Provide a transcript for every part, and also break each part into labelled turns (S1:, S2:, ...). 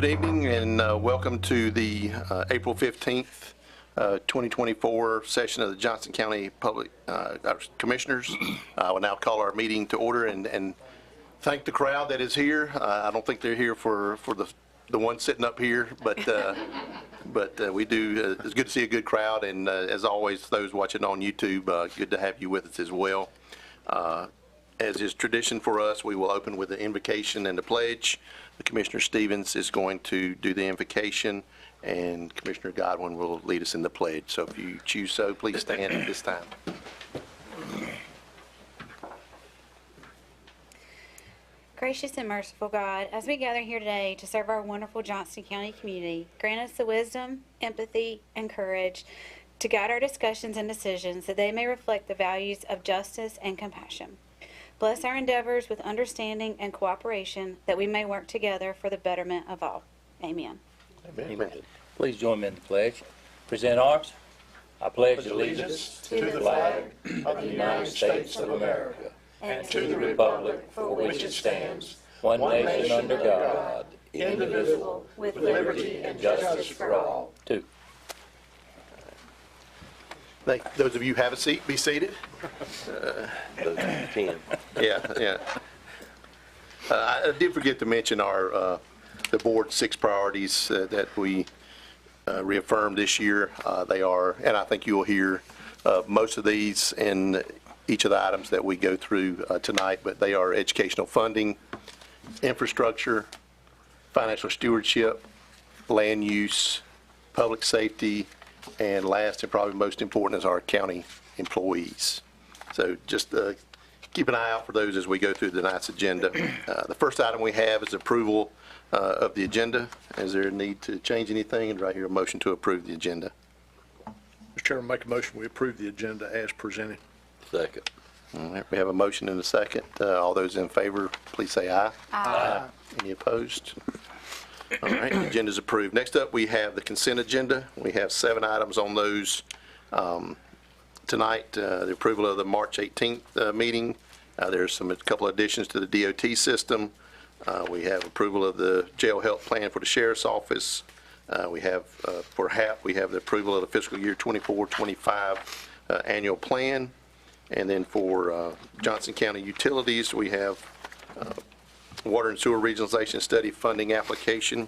S1: Good evening and welcome to the April 15th, 2024 session of the Johnston County Public Commissioners. I will now call our meeting to order and thank the crowd that is here. I don't think they're here for the one sitting up here, but we do. It's good to see a good crowd, and as always, those watching on YouTube, good to have you with us as well. As is tradition for us, we will open with the invocation and the pledge. Commissioner Stevens is going to do the invocation, and Commissioner Godwin will lead us in the pledge. So if you choose so, please stand at this time.
S2: Gracious and merciful God, as we gather here today to serve our wonderful Johnston County community, grant us the wisdom, empathy, and courage to guide our discussions and decisions that they may reflect the values of justice and compassion. Bless our endeavors with understanding and cooperation that we may work together for the betterment of all. Amen.
S1: Amen.
S3: Please join me in the pledge. Present arms. I pledge allegiance to the flag of the United States of America and to the republic for which it stands, one nation under God, indivisible, with liberty and justice for all. Two.
S1: Those of you who have a seat, be seated.
S3: Those can.
S1: Yeah. I did forget to mention our the board's 6 priorities that we reaffirmed this year. They are, and I think you will hear most of these in each of the items that we go through tonight, but they are educational funding, infrastructure, financial stewardship, land use, public safety, and last and probably most important is our county employees. So just keep an eye out for those as we go through tonight's agenda. The first item we have is approval of the agenda. Is there a need to change anything? And do I hear a motion to approve the agenda?
S4: Mr. Chairman, make a motion we approve the agenda as presented.
S3: Second.
S1: All right, we have a motion and a second. All those in favor, please say aye.
S2: Aye.
S1: Any opposed? All right, the agenda is approved. Next up, we have the consent agenda. We have 7 items on those tonight. The approval of the March 18th meeting. There's a couple of additions to the DOT system. We have approval of the jail health plan for the sheriff's office. We have, for HAP, we have the approval of the fiscal year 24-25 annual plan. And then for Johnston County Utilities, we have water and sewer regionalization study funding application.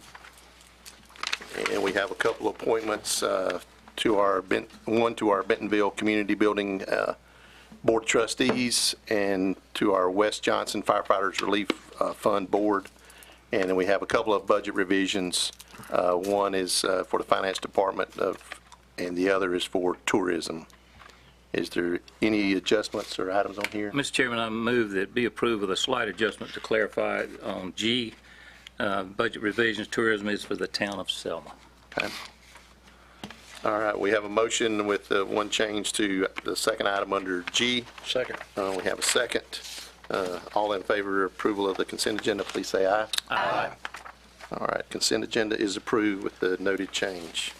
S1: And we have a couple of appointments to our Bentonville Community Building Board of Trustees and to our West Johnson Firefighters Relief Fund Board. And then we have a couple of budget revisions. One is for the Finance Department and the other is for tourism. Is there any adjustments or items on here?
S3: Mr. Chairman, I move that it be approved with a slight adjustment to clarify on G, budget revisions, tourism is for the town of Selma.
S1: Okay. All right, we have a motion with one change to the second item under G.
S4: Second.
S1: We have a second. All in favor of approval of the consent agenda, please say aye.
S3: Aye.
S1: All right, consent agenda is approved with the noted change.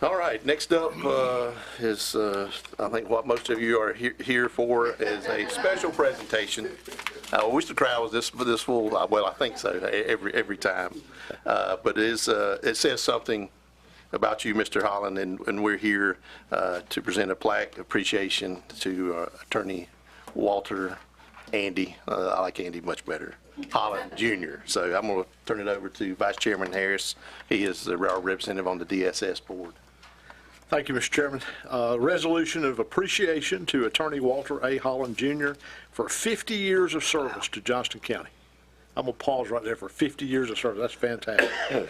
S1: All right, next up is, I think what most of you are here for is a special presentation. I wish the crowd was this full. Well, I think so every time. But it says something about you, Mr. Holland, and we're here to present a plaque appreciation to Attorney Walter Andy. I like Andy much better. Holland Jr. So I'm going to turn it over to Vice Chairman Harris. He is the railroad representative on the DSS board.
S4: Thank you, Mr. Chairman. Resolution of appreciation to Attorney Walter A. Holland Jr. for 50 years of service to Johnston County. I'm going to pause right there for 50 years of service. That's fantastic.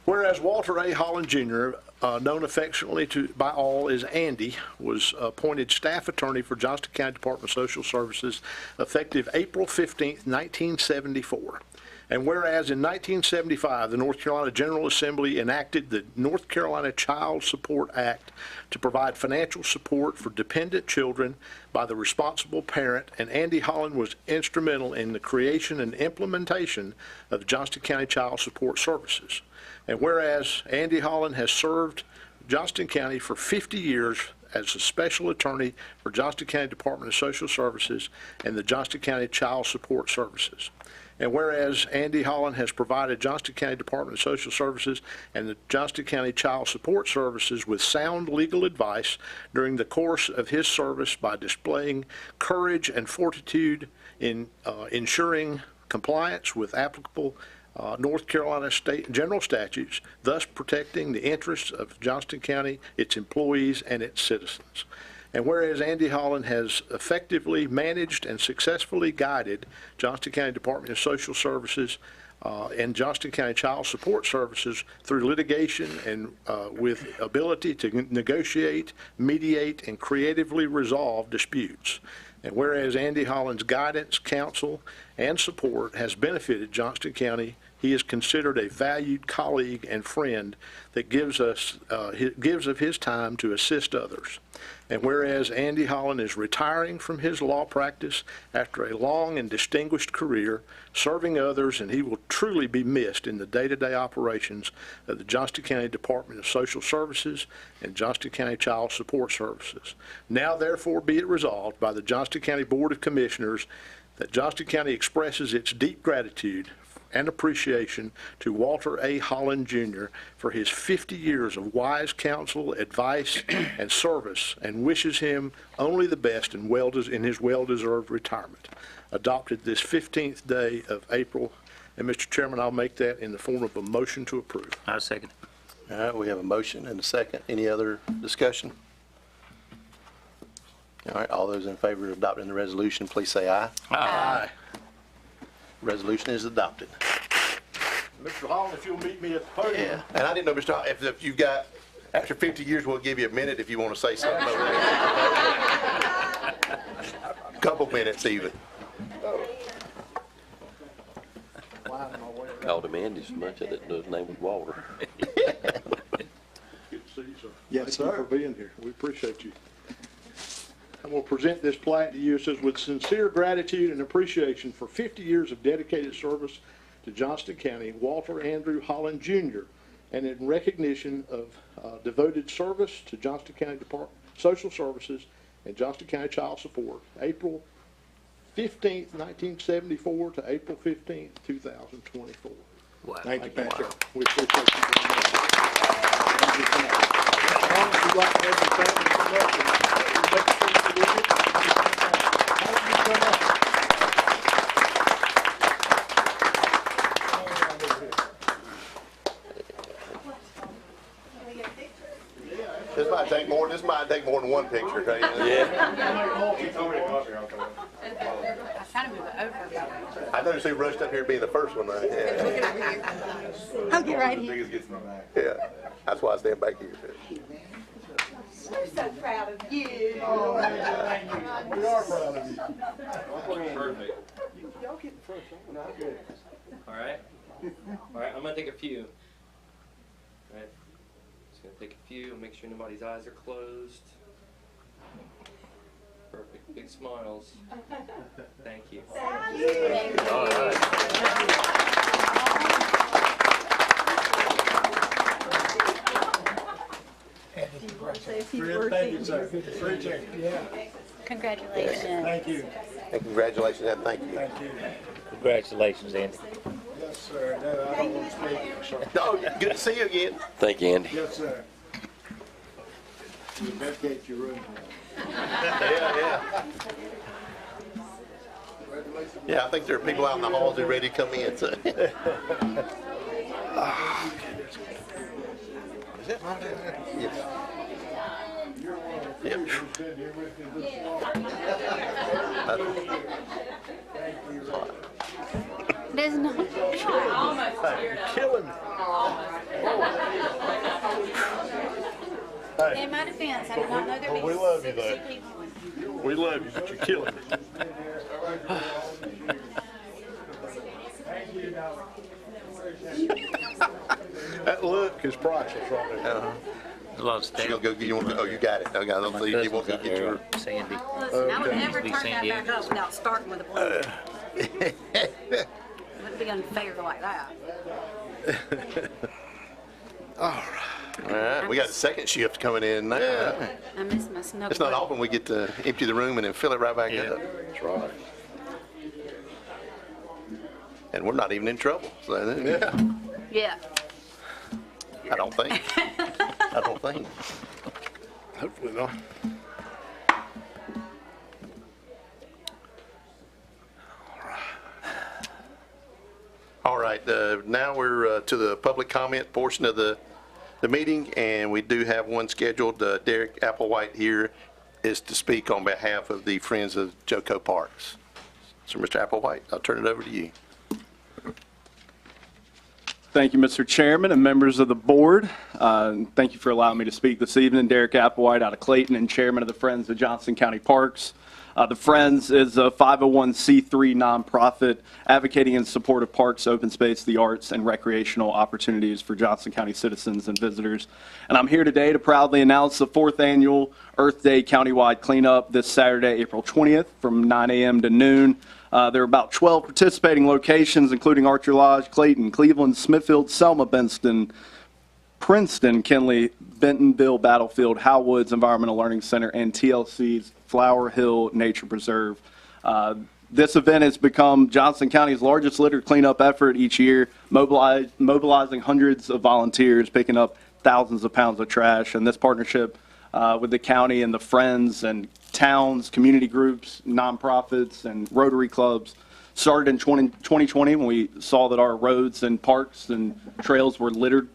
S4: Whereas Walter A. Holland Jr., known affectionately by all as Andy, was appointed staff attorney for Johnston County Department of Social Services effective April 15th, 1974. And whereas in 1975, the North Carolina General Assembly enacted the North Carolina Child Support Act to provide financial support for dependent children by the responsible parent, and Andy Holland was instrumental in the creation and implementation of the Johnston County Child Support Services. And whereas Andy Holland has served Johnston County for 50 years as a special attorney for Johnston County Department of Social Services and the Johnston County Child Support Services. And whereas Andy Holland has provided Johnston County Department of Social Services and the Johnston County Child Support Services with sound legal advice during the course of his service by displaying courage and fortitude in ensuring compliance with applicable North Carolina state general statutes, thus protecting the interests of Johnston County, its employees, and its citizens. And whereas Andy Holland has effectively managed and successfully guided Johnston County Department of Social Services and Johnston County Child Support Services through litigation and with ability to negotiate, mediate, and creatively resolve disputes. And whereas Andy Holland's guidance, counsel, and support has benefited Johnston County, he is considered a valued colleague and friend that gives of his time to assist others. And whereas Andy Holland is retiring from his law practice after a long and distinguished career serving others, and he will truly be missed in the day-to-day operations of the Johnston County Department of Social Services and Johnston County Child Support Services. Now therefore be it resolved by the Johnston County Board of Commissioners that Johnston County expresses its deep gratitude and appreciation to Walter A. Holland, Jr. for his 50 years of wise counsel, advice, and service, and wishes him only the best in his well-deserved retirement. Adopted this 15th day of April. And Mr. Chairman, I'll make that in the form of a motion to approve.
S3: I second.
S1: All right, we have a motion and a second. Any other discussion? All right, all those in favor of adopting the resolution, please say aye.
S4: Aye.
S1: Resolution is adopted.
S4: Mr. Holland, if you'll meet me at the podium.
S1: Yeah, and I didn't know, Mr. Hall, if you've got, after 50 years, we'll give you a minute if you want to say something over there. Couple minutes even.
S5: Called him Andy so much I didn't know his name was Walter.
S4: Good to see you, sir.
S6: Yes,
S4: Thank you
S6: sir.
S4: for being here. We appreciate you. I'm going to present this plaque to you. It says, with sincere gratitude and appreciation for 50 years of dedicated service to Johnston County, Walter Andrew Holland, Jr., and in recognition of devoted service to Johnston County Department of Social Services and Johnston County Child Support, April 15th, 1974 to April 15th, 2024.
S3: Wow.
S4: Thank you, Patrick. We appreciate you very much. Thank you so much. If you'd like to have your family come up and take a picture with you, how would you come up?
S1: This might take more than one picture, okay?
S5: Yeah.
S2: I was trying to move it over.
S1: I noticed he rushed up here being the first one, right? Yeah.
S2: I'll get right here.
S1: Yeah, that's why I stand back here.
S2: We're so proud of you.
S4: We are proud of you.
S6: Y'all get first. Not good.
S7: All right. All right. I'm gonna take a few. All right. Just gonna take a few. Make sure nobody's eyes are closed. Perfect. Big smiles. Thank you.
S1: All right.
S6: Thank you, sir. Appreciate it. Yeah.
S2: Congratulations.
S6: Thank you.
S1: And congratulations and thank you.
S6: Thank you.
S3: Congratulations, Andy.
S6: Yes, sir. No, I don't want to speak, sir.
S1: Oh, good to see you again.
S5: Thank you, Andy.
S6: Yes, sir. You vacate your room.
S1: Yeah. Yeah, I think there are people out in the halls who are ready to come in. So. Is it right there? Yes. Yep.
S2: There's no.
S4: You're killing me.
S2: In my defense, I did not know there'd be
S4: we love you,
S2: 60
S4: though.
S2: people.
S4: We love you, but you're killing me. That look is priceless right there.
S3: There's a lot of
S1: You
S3: staff.
S1: gonna go? You want to? Oh, you got it. Okay,
S3: My
S1: you won't
S3: cousin's
S1: go
S3: out
S1: get your.
S3: there, Sandy.
S8: Listen, I would
S4: Okay.
S8: never
S3: Be
S8: turn
S3: San
S8: that
S3: Diego.
S8: back up without starting with a blue. It wouldn't be unfair like that.
S1: All right, we got the second shift coming in now.
S2: I miss my snuggle.
S1: It's not often we get to empty the room and then fill it right back
S3: Yeah.
S1: up.
S4: That's right.
S1: And we're not even in trouble. So,
S8: Yeah.
S1: I don't think. I don't think.
S4: Hopefully not.
S1: All right, now we're to the public comment portion of the meeting, and we do have one scheduled. Derek Applewhite here is to speak on behalf of the Friends of Joco Parks. So, Mr. Applewhite, I'll turn it over to you.
S9: Thank you, Mr. Chairman and members of the board. Thank you for allowing me to speak this evening. Derek Applewhite out of Clayton and chairman of the Friends of Johnston County Parks. The Friends is a 501c3 nonprofit advocating in support of parks, open space, the arts, and recreational opportunities for Johnston County citizens and visitors. And I'm here today to proudly announce the 4th annual Earth Day countywide cleanup this Saturday, April 20th from 9 a.m. to noon. There are about 12 participating locations, including Archer Lodge, Clayton, Cleveland, Smithfield, Selma, Benston, Princeton, Kinley, Bentonville, Battlefield, Howwoods Environmental Learning Center, and TLC's Flower Hill Nature Preserve. This event has become Johnston County's largest litter cleanup effort each year, mobilizing hundreds of volunteers, picking up thousands of pounds of trash. And this partnership with the county and the Friends and towns, community groups, nonprofits, and Rotary clubs started in 2020 when we saw that our roads and parks and trails were littered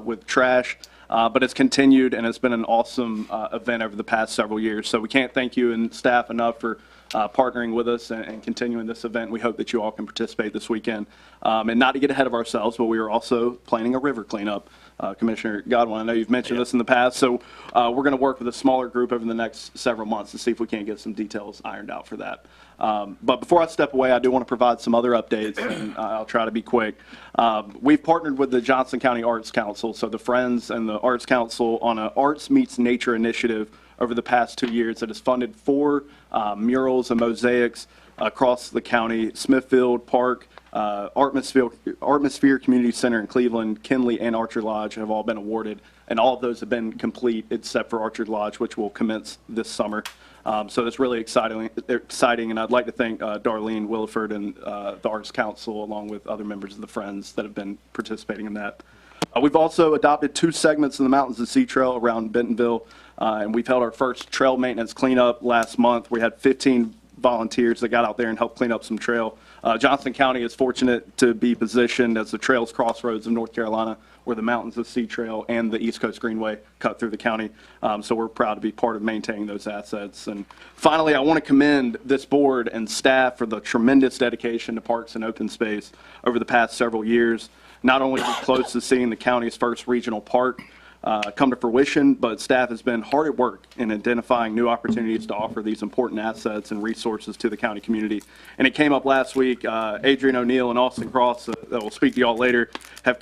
S9: with trash. But it's continued, and it's been an awesome event over the past several years. So we can't thank you and staff enough for partnering with us and continuing this event. We hope that you all can participate this weekend. And not to get ahead of ourselves, but we are also planning a river cleanup. Commissioner Godwin, I know you've mentioned this in the past, so we're going to work with a smaller group over the next several months to see if we can't get some details ironed out for that. But before I step away, I do want to provide some other updates, and I'll try to be quick. We've partnered with the Johnston County Arts Council, so the Friends and the Arts Council, on an Arts Meets Nature initiative over the past 2 years that has funded 4 murals and mosaics across the county: Smithfield Park, Artmosphere Community Center in Cleveland, Kinley, and Archer Lodge have all been awarded, and all of those have been complete except for Archer Lodge, which will commence this summer. So it's really exciting, and I'd like to thank Darlene Williford and the Arts Council, along with other members of the Friends that have been participating in that. We've also adopted 2 segments of the Mountains of Sea Trail around Bentonville, and we've held our first trail maintenance cleanup last month. We had 15 volunteers that got out there and helped clean up some trail. Johnston County is fortunate to be positioned as the trails crossroads of North Carolina, where the Mountains of Sea Trail and the East Coast Greenway cut through the county. So we're proud to be part of maintaining those assets. And finally, I want to commend this board and staff for the tremendous dedication to parks and open space over the past several years. Not only are we close to seeing the county's first regional park come to fruition, but staff has been hard at work in identifying new opportunities to offer these important assets and resources to the county community. And it came up last week. Adrian O'Neill and Austin Cross, that will speak to y'all later, have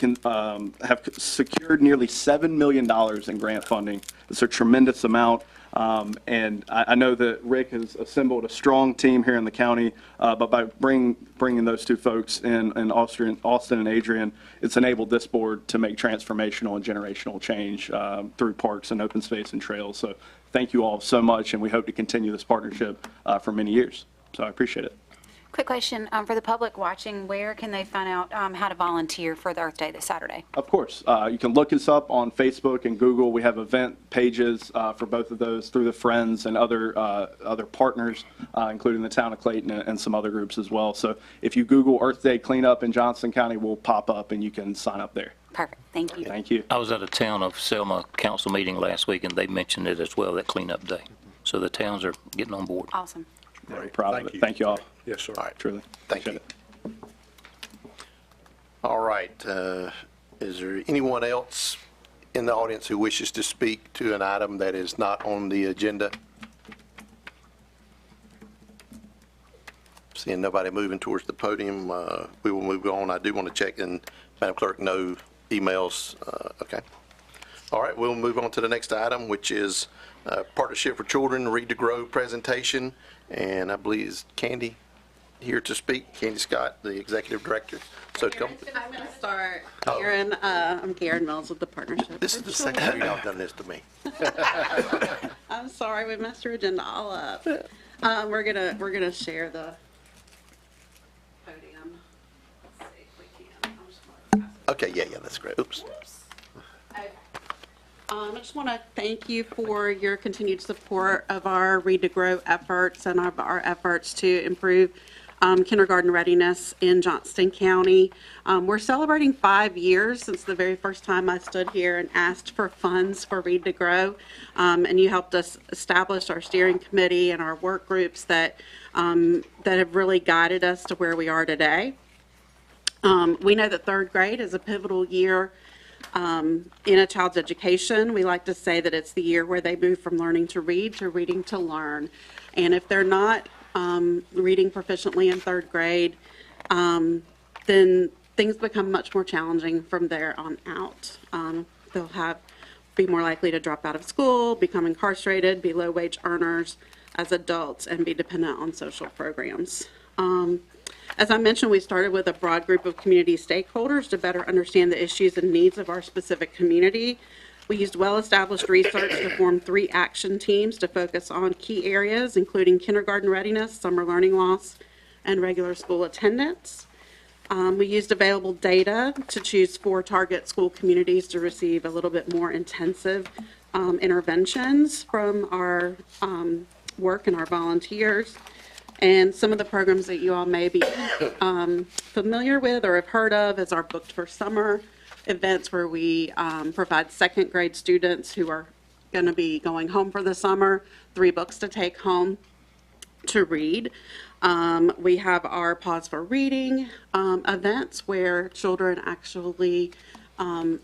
S9: secured nearly $7 million in grant funding. It's a tremendous amount. And I know that Rick has assembled a strong team here in the county, but by bringing those 2 folks in Austin and Adrian, it's enabled this board to make transformational and generational change through parks and open space and trails. So thank you all so much, and we hope to continue this partnership for many years. So I appreciate it.
S2: Quick question for the public watching: where can they find out how to volunteer for the Earth Day this Saturday?
S9: Of course. You can look us up on Facebook and Google. We have event pages for both of those through the Friends and other partners, including the town of Clayton and some other groups as well. So if you Google Earth Day Cleanup in Johnston County, we'll pop up and you can sign up there.
S2: Perfect. Thank you.
S9: Thank you.
S3: I was at a town of Selma council meeting last week, and they mentioned it as well, that cleanup day. So the towns are getting on board.
S2: Awesome.
S9: Very proud of it. Thank you all.
S4: Yes, sir.
S1: All right.
S9: Truly.
S1: Thank you.
S9: Appreciate it.
S1: All right. Is there anyone else in the audience who wishes to speak to an item that is not on the agenda? Seeing nobody moving towards the podium, we will move on. I do want to check, and Madam Clerk, no emails. Okay. All right, we'll move on to the next item, which is Partnership for Children Read to Grow presentation. And I believe is Candy here to speak. Candy Scott, the Executive Director. So come.
S8: I'm going to start. Karen, I'm Karen Mills with the Partnership.
S1: This is the second time y'all done this to me.
S8: I'm sorry, we messed your agenda all up. We're gonna share the podium.
S1: Okay, yeah, that's great. Oops.
S8: I just want to thank you for your continued support of our Read to Grow efforts and of our efforts to improve kindergarten readiness in Johnston County. We're celebrating 5 years since the very first time I stood here and asked for funds for Read to Grow, and you helped us establish our steering committee and our work groups that have really guided us to where we are today. We know that third grade is a pivotal year in a child's education. We like to say that it's the year where they move from learning to read to reading to learn. And if they're not reading proficiently in third grade, then things become much more challenging from there on out. They'll be more likely to drop out of school, become incarcerated, be low-wage earners as adults, and be dependent on social programs. As I mentioned, we started with a broad group of community stakeholders to better understand the issues and needs of our specific community. We used well-established research to form 3 action teams to focus on key areas, including kindergarten readiness, summer learning loss, and regular school attendance. We used available data to choose 4 target school communities to receive a little bit more intensive interventions from our work and our volunteers. And some of the programs that you all may be familiar with or have heard of is our Booked for Summer events, where we provide second grade students who are going to be going home for the summer 3 books to take home to read. We have our Pause for Reading events where children actually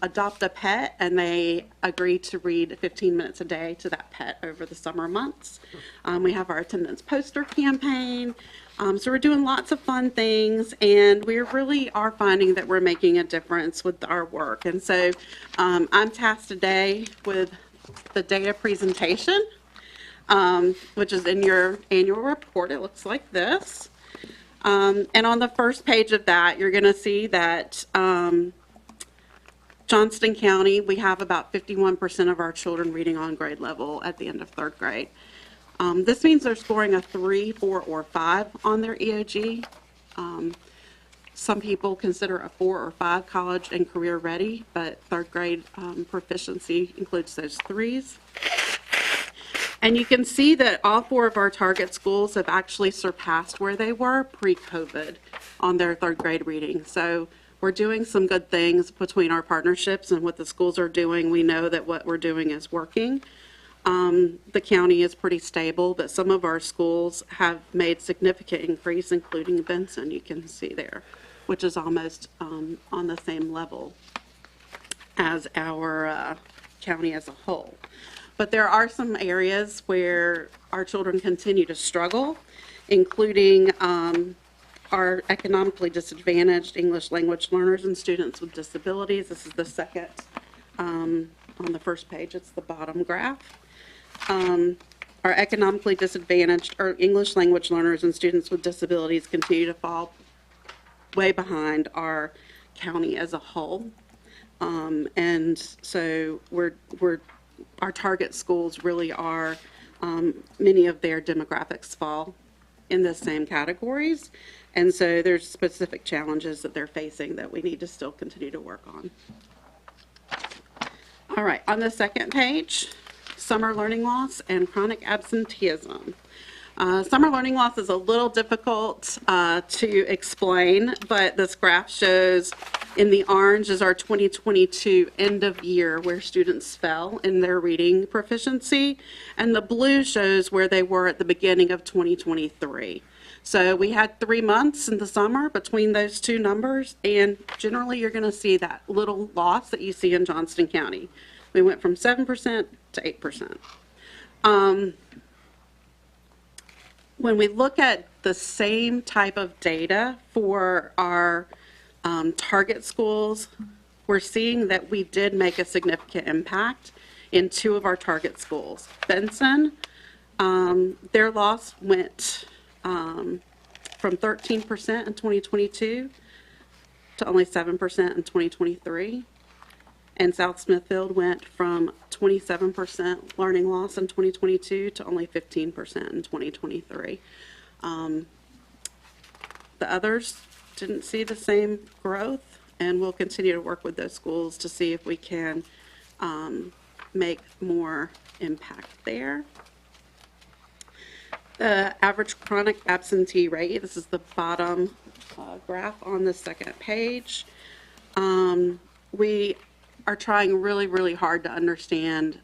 S8: adopt a pet and they agree to read 15 minutes a day to that pet over the summer months. We have our attendance poster campaign. So we're doing lots of fun things, and we really are finding that we're making a difference with our work. And so I'm tasked today with the data presentation, which is in your annual report. It looks like this. And on the first page of that, you're going to see that Johnston County, we have about 51% of our children reading on grade level at the end of third grade. This means they're scoring a 3, 4, or 5 on their EOG. Some people consider a 4 or 5 college and career ready, but third grade proficiency includes those 3s. And you can see that all 4 of our target schools have actually surpassed where they were pre-COVID on their third grade reading. So we're doing some good things between our partnerships and what the schools are doing. We know that what we're doing is working. The county is pretty stable, but some of our schools have made significant increase, including Benson, you can see there, which is almost on the same level as our county as a whole. But there are some areas where our children continue to struggle, including our economically disadvantaged English language learners and students with disabilities. This is the second on the first page. It's the bottom graph. Our economically disadvantaged or English language learners and students with disabilities continue to fall way behind our county as a whole. And so our target schools really are, many of their demographics fall in the same categories. And so there's specific challenges that they're facing that we need to still continue to work on. All right, on the second page, summer learning loss and chronic absenteeism. Summer learning loss is a little difficult to explain, but this graph shows in the orange is our 2022 end of year where students fell in their reading proficiency, and the blue shows where they were at the beginning of 2023. So we had 3 months in the summer between those 2 numbers, and generally you're going to see that little loss that you see in Johnston County. We went from 7% to 8%. When we look at the same type of data for our target schools, we're seeing that we did make a significant impact in 2 of our target schools. Benson, their loss went from 13% in 2022 to only 7% in 2023. And South Smithfield went from 27% learning loss in 2022 to only 15% in 2023. The others didn't see the same growth. And we'll continue to work with those schools to see if we can make more impact there. The average chronic absentee rate, this is the bottom graph on the second page. We are trying really, really hard to understand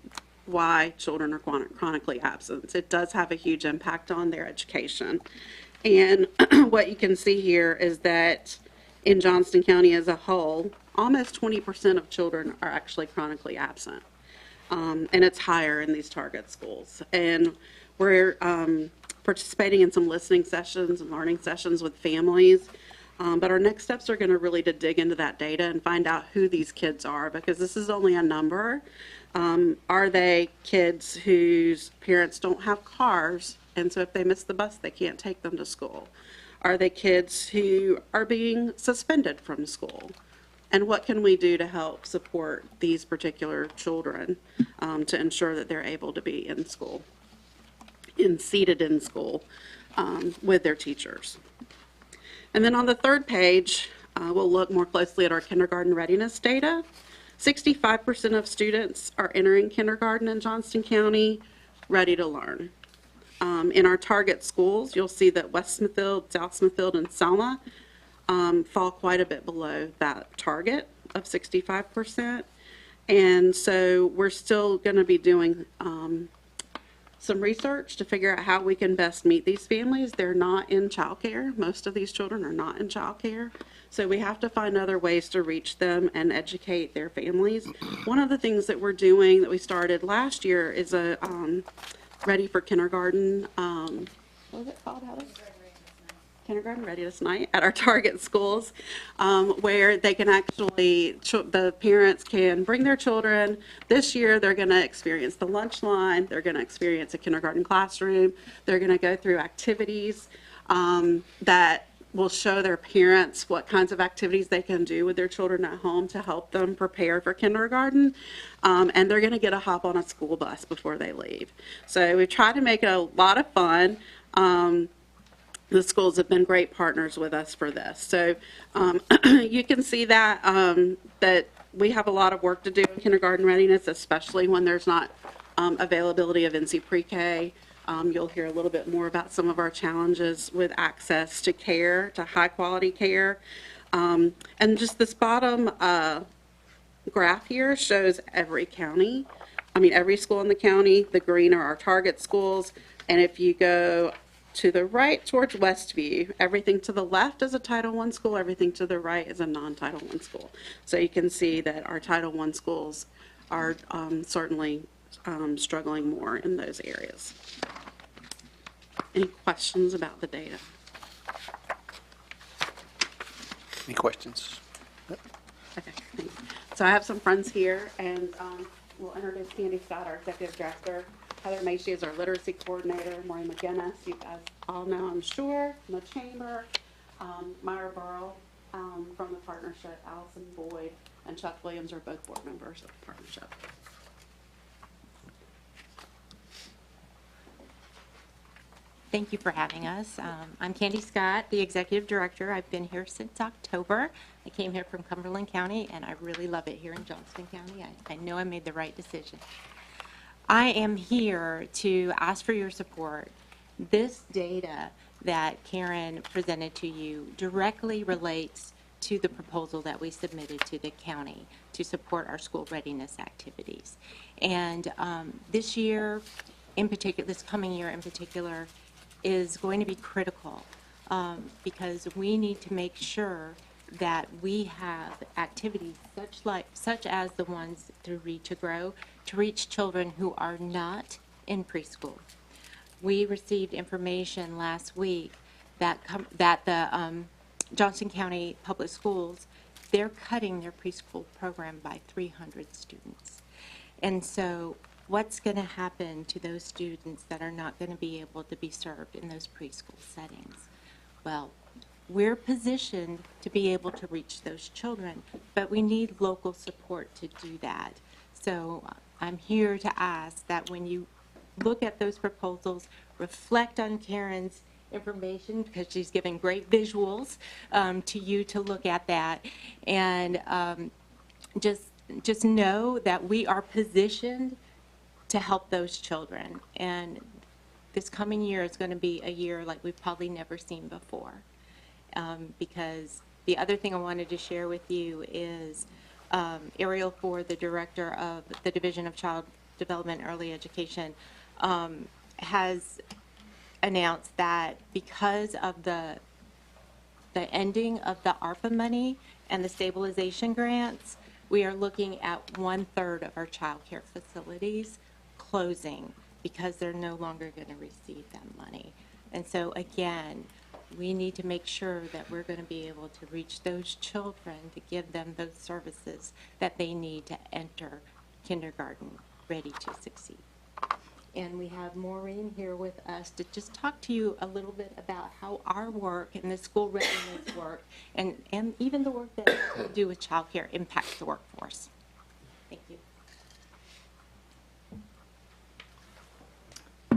S8: why children are chronically absent. It does have a huge impact on their education. And what you can see here is that in Johnston County as a whole, almost 20% of children are actually chronically absent. And it's higher in these target schools. And we're participating in some listening sessions and learning sessions with families. But our next steps are going to really to dig into that data and find out who these kids are, because this is only a number. Are they kids whose parents don't have cars, and so if they miss the bus, they can't take them to school? Are they kids who are being suspended from school? And what can we do to help support these particular children to ensure that they're able to be in school, seated in school with their teachers? And then on the third page, we'll look more closely at our kindergarten readiness data. 65% of students are entering kindergarten in Johnston County ready to learn. In our target schools, you'll see that West Smithfield, South Smithfield, and Selma fall quite a bit below that target of 65%. And so we're still going to be doing some research to figure out how we can best meet these families. They're not in childcare. Most of these children are not in childcare. So we have to find other ways to reach them and educate their families. One of the things that we're doing that we started last year is a Ready for Kindergarten, what was it called, Heather? Kindergarten Readiness Night at our target schools, where they can actually, the parents can bring their children. This year, they're going to experience the lunch line. They're going to experience a kindergarten classroom. They're going to go through activities that will show their parents what kinds of activities they can do with their children at home to help them prepare for kindergarten. And they're going to get a hop on a school bus before they leave. So we've tried to make it a lot of fun. The schools have been great partners with us for this. So you can see that that we have a lot of work to do in kindergarten readiness, especially when there's not availability of NC pre-K. You'll hear a little bit more about some of our challenges with access to care, to high quality care. And just this bottom graph here shows every county. Every school in the county. The green are our target schools. And if you go to the right towards Westview, everything to the left is a Title I school, everything to the right is a non-Title I school. So you can see that our Title I schools are certainly struggling more in those areas. Any questions about the data?
S1: Any questions?
S8: Okay, thanks. So I have some friends here, and we'll introduce Candy Scott, our executive director. Heather Macy is our literacy coordinator. Maureen McGinnis, you guys all know, I'm sure, from the chamber. Myra Burrell from the partnership, Allison Boyd, and Chuck Williams are both board members of the partnership.
S10: Thank you for having us. I'm Candy Scott, the executive director. I've been here since October. I came here from Cumberland County, and I really love it here in Johnston County. I know I made the right decision. I am here to ask for your support. This data that Karen presented to you directly relates to the proposal that we submitted to the county to support our school readiness activities. And this year, in particular, this coming year in particular, is going to be critical because we need to make sure that we have activities such as the ones through Read to Grow to reach children who are not in preschool. We received information last week that the Johnston County Public Schools, they're cutting their preschool program by 300 students. And so what's going to happen to those students that are not going to be able to be served in those preschool settings? Well, we're positioned to be able to reach those children, but we need local support to do that. So I'm here to ask that when you look at those proposals, reflect on Karen's information because she's given great visuals to you to look at that. And just know that we are positioned to help those children. And this coming year is going to be a year like we've probably never seen before. Because the other thing I wanted to share with you is Ariel Ford, the director of the Division of Child Development and Early Education, has announced that because of the ending of the ARPA money and the stabilization grants, we are looking at 1/3 of our child care facilities closing because they're no longer going to receive that money. And so again, we need to make sure that we're going to be able to reach those children to give them those services that they need to enter kindergarten ready to succeed. And we have Maureen here with us to just talk to you a little bit about how our work and the school readiness work and even the work that we do with childcare impacts the workforce. Thank you.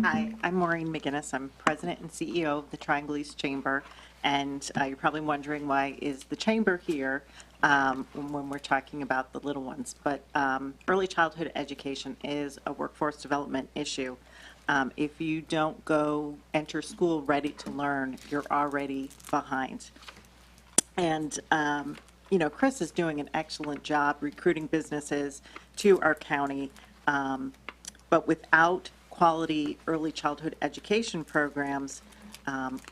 S11: Hi, I'm Maureen McGinnis. I'm president and CEO of the Triangle East Chamber. And you're probably wondering why is the chamber here when we're talking about the little ones. But early childhood education is a workforce development issue. If you don't go enter school ready to learn, you're already behind. And, you know, Chris is doing an excellent job recruiting businesses to our county. But without quality early childhood education programs,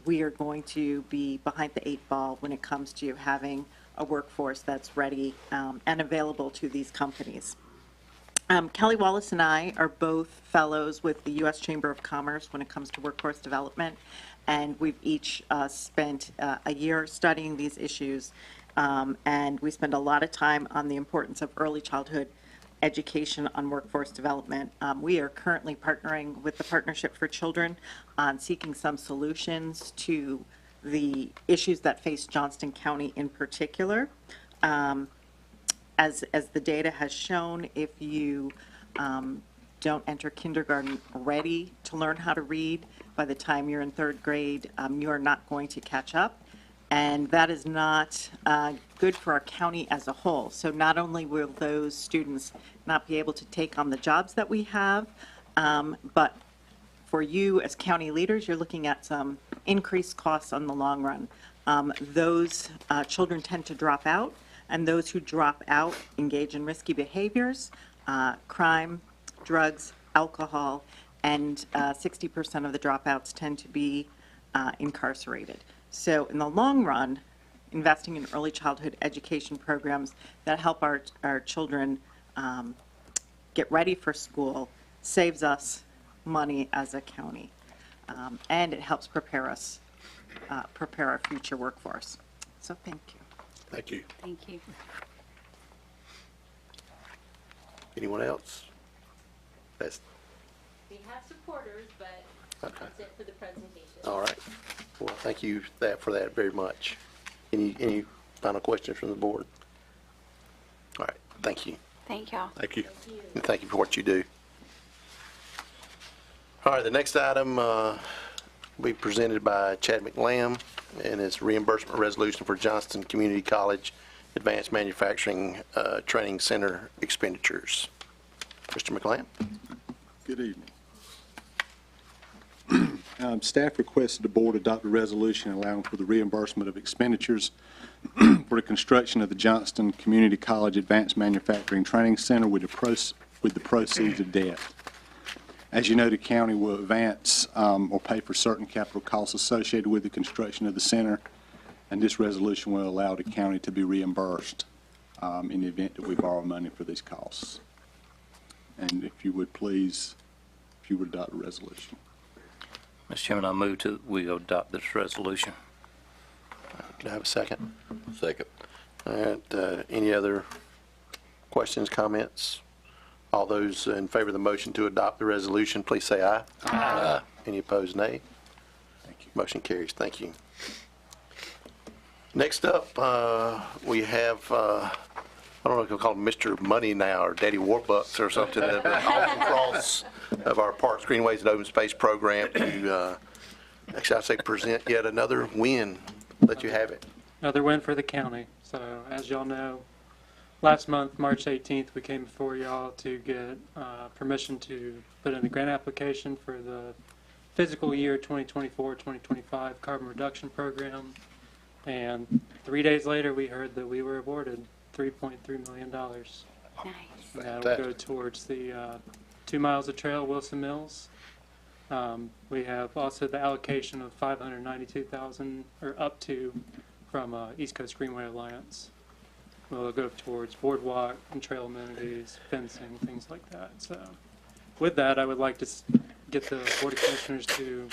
S11: we are going to be behind the 8 ball when it comes to having a workforce that's ready and available to these companies. Kelly Wallace and I are both fellows with the U.S. Chamber of Commerce when it comes to workforce development, and we've each spent a year studying these issues, and we spend a lot of time on the importance of early childhood education on workforce development. We are currently partnering with the Partnership for Children on seeking some solutions to the issues that face Johnston County in particular. As the data has shown, if you don't enter kindergarten ready to learn how to read, by the time you're in 3rd grade, you are not going to catch up. And that is not good for our county as a whole. So not only will those students not be able to take on the jobs that we have, but for you as county leaders, you're looking at some increased costs on the long run. Those children tend to drop out, and those who drop out engage in risky behaviors, crime, drugs, alcohol, and 60% of the dropouts tend to be incarcerated. So in the long run, investing in early childhood education programs that help our children get ready for school saves us money as a county, and it helps prepare our future workforce. So thank you.
S4: Thank you.
S2: Thank you.
S1: Anyone else? That's,
S10: We have supporters, but
S1: Okay.
S10: that's it for the presentation.
S1: all right. Well, thank you for that very much. Any final questions from the board? All right, thank you.
S2: Thank y'all.
S4: Thank you.
S1: And thank you for what you do. All right, the next item will be presented by Chad McLam, and it's reimbursement resolution for Johnston Community College Advanced Manufacturing Training Center expenditures. Mr. McLam?
S12: Good evening. Staff requested the board adopt a resolution allowing for the reimbursement of expenditures for the construction of the Johnston Community College Advanced Manufacturing Training Center with the proceeds of debt. As you know, the county will advance or pay for certain capital costs associated with the construction of the center, and this resolution will allow the county to be reimbursed in the event that we borrow money for these costs. And if you would please, if you would adopt a resolution.
S3: Mr. Chairman, I move we adopt this resolution.
S1: Can I have a second?
S5: Second.
S1: All right, any other questions, comments? All those in favor of the motion to adopt the resolution, please say aye. Aye. Any opposed, nay?
S12: Thank you.
S1: Motion carries. Thank you. Next up, we have, I don't know if you'll call him Mr. Money now or Daddy Warbucks or something, off the cross of our Parks, Greenways, and Open Space program to actually, I'd say present yet another win that you have it.
S13: Another win for the county. So as y'all know, last month, March 18th, we came before y'all to get permission to put in a grant application for the fiscal year 2024-2025 carbon reduction program. And 3 days later, we heard that we were awarded $3.3 million.
S2: Nice.
S13: That will go towards the 2 miles of trail, Wilson Mills. We have also the allocation of $592,000, or up to, from East Coast Greenway Alliance. Will go towards boardwalk and trail amenities, fencing, things like that. So, with that, I would like to get the Board of Commissioners to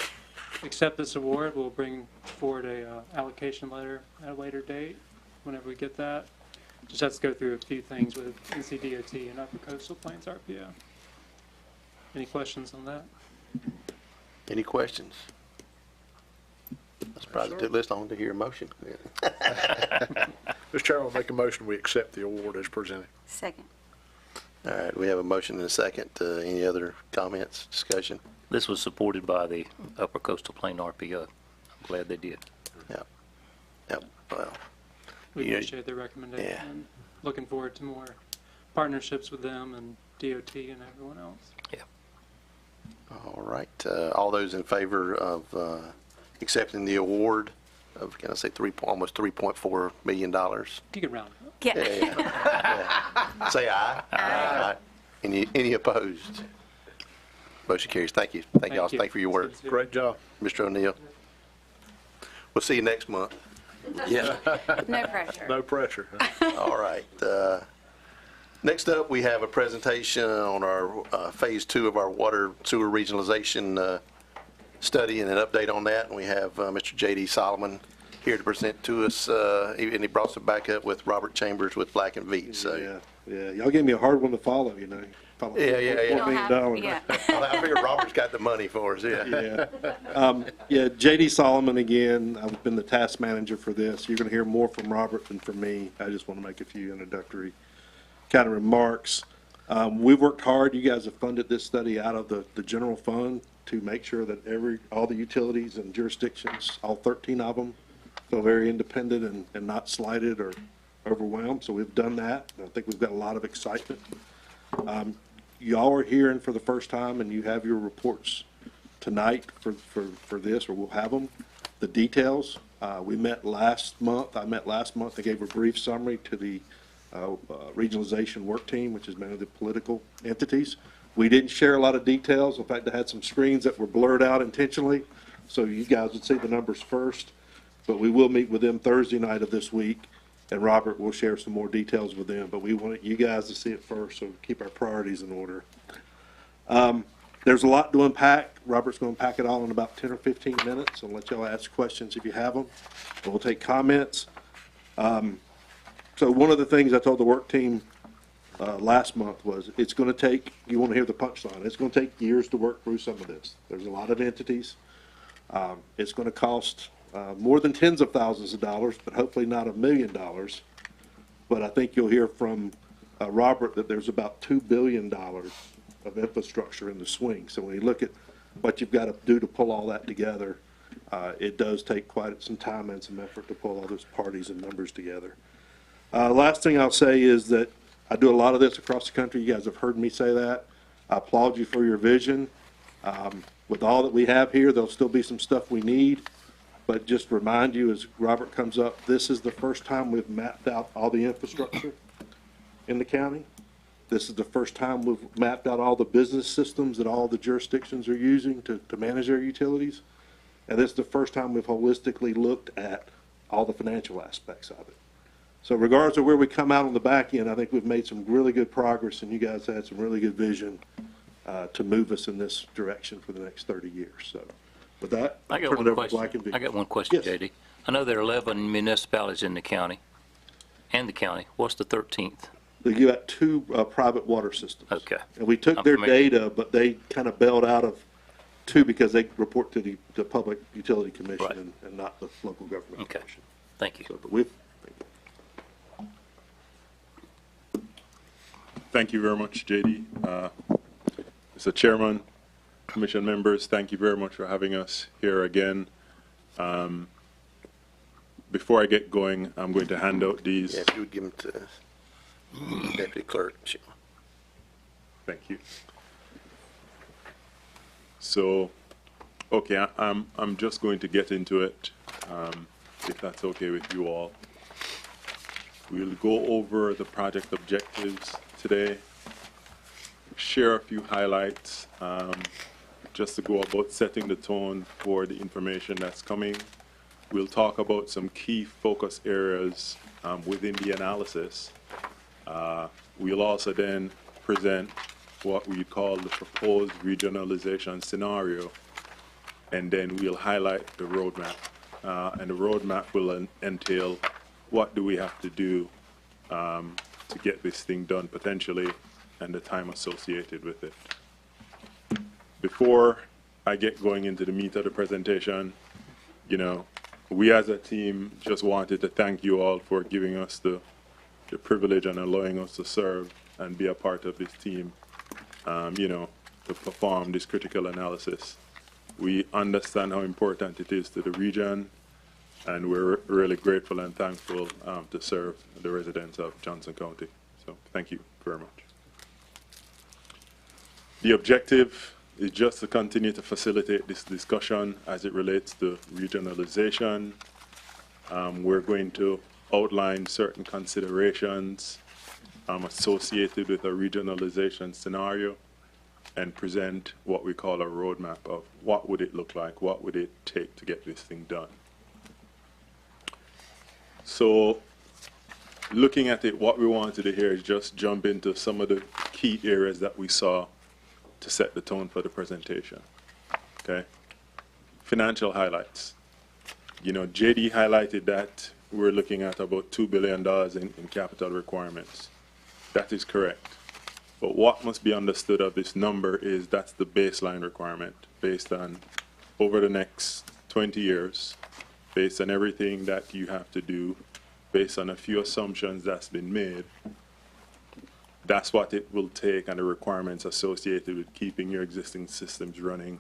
S13: accept this award. We'll bring forward a allocation letter at a later date, whenever we get that. Just has to go through a few things with NCDOT and Upper Coastal Plains RPO. Any questions on that?
S1: Any questions? That's probably the list on to hear a motion.
S4: Mr. Chairman, I'll make a motion, we accept the award as presented.
S2: Second.
S1: All right, we have a motion and a second. Any other comments, discussion?
S3: This was supported by the Upper Coastal Plain RPO. I'm glad they did.
S1: Yep, well,
S13: We
S1: Yeah.
S13: appreciate their recommendation.
S1: Yeah.
S13: And looking forward to more partnerships with them and DOT and everyone else.
S1: all right. All those in favor of accepting the award of, can I say, almost $3.4 million?
S13: You can round it up.
S2: Yeah.
S1: Yeah. Say aye. Aye. Any opposed? Motion carries. Thank you. Thank y'all.
S13: you.
S1: Thank you for your work.
S13: It's good to see you.
S4: Great job.
S1: Mr. O'Neill. We'll see you next month.
S5: Yeah.
S2: No pressure.
S4: No pressure.
S1: All right. Next up, we have a presentation on our Phase 2 of our water sewer regionalization study and an update on that. And we have Mr. J.D. Solomon here to present to us, and he brought us back up with Robert Chambers with Black and Veatch. So,
S14: Yeah, y'all gave me a hard one to follow, you know.
S1: Yeah.
S2: You don't have, yeah.
S1: I figure Robert's got the money for us, yeah.
S14: Yeah, J.D. Solomon again. I've been the task manager for this. You're going to hear more from Robert than from me. I just want to make a few introductory kind of remarks. We've worked hard. You guys have funded this study out of the general fund to make sure that all the utilities and jurisdictions, all 13 of them, feel very independent and not slighted or overwhelmed. So we've done that. I think we've got a lot of excitement. Y'all are hearing for the first time, and you have your reports tonight for this, or we'll have them. The details. We met last month. I met last month. I gave a brief summary to the regionalization work team, which is many of the political entities. We didn't share a lot of details. In fact, I had some screens that were blurred out intentionally, so you guys would see the numbers first. But we will meet with them Thursday night of this week, and Robert will share some more details with them. But we wanted you guys to see it first, so keep our priorities in order. There's a lot to unpack. Robert's going to unpack it all in about 10 or 15 minutes and let y'all ask questions if you have them. And we'll take comments. So one of the things I told the work team last month was it's going to take, you want to hear the punchline, it's going to take years to work through some of this. There's a lot of entities. It's going to cost more than tens of thousands of dollars, but hopefully not $1 million. But I think you'll hear from Robert that there's about $2 billion of infrastructure in the swing. So when you look at what you've got to do to pull all that together, it does take quite some time and some effort to pull all those parties and numbers together. Last thing I'll say is that I do a lot of this across the country. You guys have heard me say that. I applaud you for your vision. With all that we have here, there'll still be some stuff we need. But just remind you, as Robert comes up, this is the first time we've mapped out all the infrastructure in the county. This is the first time we've mapped out all the business systems that all the jurisdictions are using to manage their utilities. And this is the first time we've holistically looked at all the financial aspects of it. So regardless of where we come out on the back end, I think we've made some really good progress, and you guys had some really good vision to move us in this direction for the next 30 years. So with that,
S3: I got
S14: turn
S3: one
S14: it over to
S3: question.
S14: Black and Veatch.
S3: I got one question,
S14: Yes.
S3: JD. I know there are 11 municipalities in the county, and the county. What's the 13th?
S14: You got two private water systems.
S3: Okay.
S14: And we took
S3: I'm
S14: their
S3: familiar.
S14: data, but they kind of bailed out of two because they report to the Public Utility Commission
S3: Right.
S14: and not the local government
S3: Okay.
S14: commission.
S3: Thank you.
S14: So, but we've,
S15: Thank you very much, JD. Mr. Chairman, Commission members, thank you very much for having us here again. Before I get going, I'm going to hand out these.
S1: Yeah, if you would give them to Deputy Clerk.
S15: Thank you. So, okay, I'm just going to get into it, if that's okay with you all. We'll go over the project objectives today, share a few highlights, just to go about setting the tone for the information that's coming. We'll talk about some key focus areas within the analysis. We'll also then present what we call the proposed regionalization scenario, and then we'll highlight the roadmap. And the roadmap will entail what do we have to do to get this thing done potentially, and the time associated with it. Before I get going into the meat of the presentation, you know, we as a team just wanted to thank you all for giving us the privilege and allowing us to serve and be a part of this team, you know, to perform this critical analysis. We understand how important it is to the region, and we're really grateful and thankful to serve the residents of Johnston County. So thank you very much. The objective is just to continue to facilitate this discussion as it relates to regionalization. We're going to outline certain considerations associated with a regionalization scenario and present what we call a roadmap of what would it look like, what would it take to get this thing done. So looking at it, what we wanted to hear is just jump into some of the key areas that we saw to set the tone for the presentation. Okay? Financial highlights. You know, JD highlighted that we're looking at about $2 billion in capital requirements. That is correct. But what must be understood of this number is that's the baseline requirement based on over the next 20 years, based on everything that you have to do, based on a few assumptions that's been made. That's what it will take and the requirements associated with keeping your existing systems running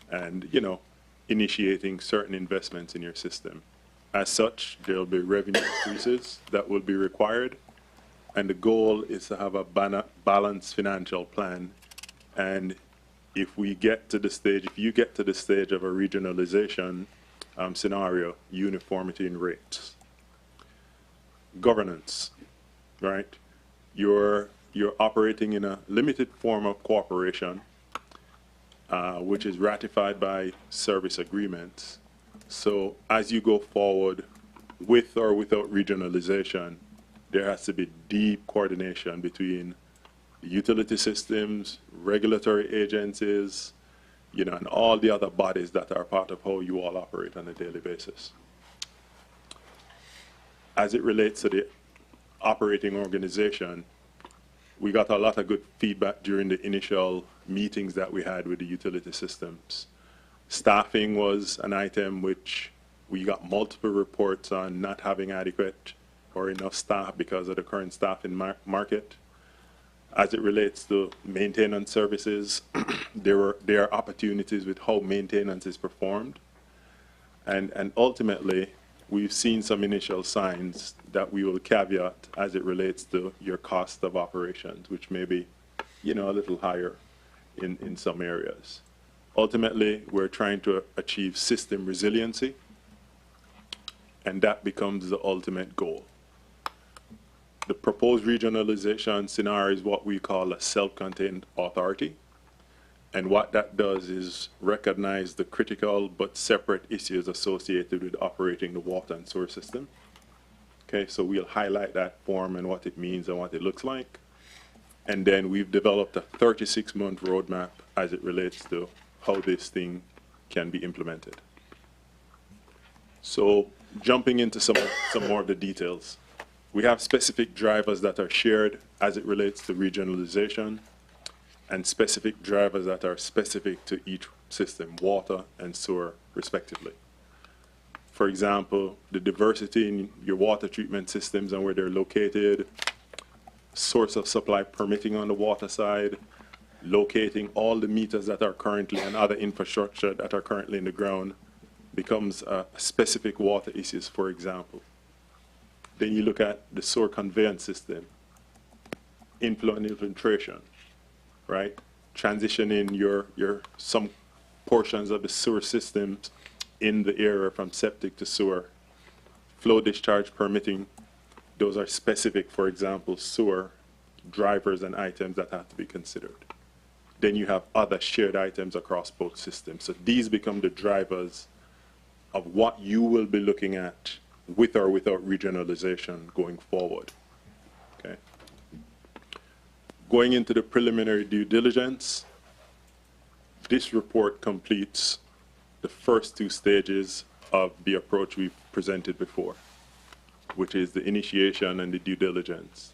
S15: and, you know, initiating certain investments in your system. As such, there will be revenue increases that will be required, and the goal is to have a balanced financial plan. And if we get to the stage, if you get to the stage of a regionalization scenario, uniformity in rates. Governance, right? You're operating in a limited form of cooperation, which is ratified by service agreements. So as you go forward, with or without regionalization, there has to be deep coordination between utility systems, regulatory agencies, you know, and all the other bodies that are part of how you all operate on a daily basis. As it relates to the operating organization, we got a lot of good feedback during the initial meetings that we had with the utility systems. Staffing was an item which we got multiple reports on not having adequate or enough staff because of the current staffing market. As it relates to maintenance services, there are opportunities with how maintenance is performed. And ultimately, we've seen some initial signs that we will caveat as it relates to your cost of operations, which may be, you know, a little higher in some areas. Ultimately, we're trying to achieve system resiliency, and that becomes the ultimate goal. The proposed regionalization scenario is what we call a self-contained authority. And what that does is recognize the critical but separate issues associated with operating the water and sewer system. Okay, so we'll highlight that form and what it means and what it looks like. And then we've developed a 36-month roadmap as it relates to how this thing can be implemented. So jumping into some more of the details. We have specific drivers that are shared as it relates to regionalization, and specific drivers that are specific to each system, water and sewer, respectively. For example, the diversity in your water treatment systems and where they're located, source of supply permitting on the water side, locating all the meters that are currently and other infrastructure that are currently in the ground, becomes a specific water issues, for example. Then you look at the sewer conveyance system, inflow and infiltration, right? Transitioning some portions of the sewer systems in the area from septic to sewer. Flow discharge permitting, those are specific, for example, sewer drivers and items that have to be considered. Then you have other shared items across both systems. So these become the drivers of what you will be looking at with or without regionalization going forward. Okay. Going into the preliminary due diligence, this report completes the first two stages of the approach we've presented before, which is the initiation and the due diligence.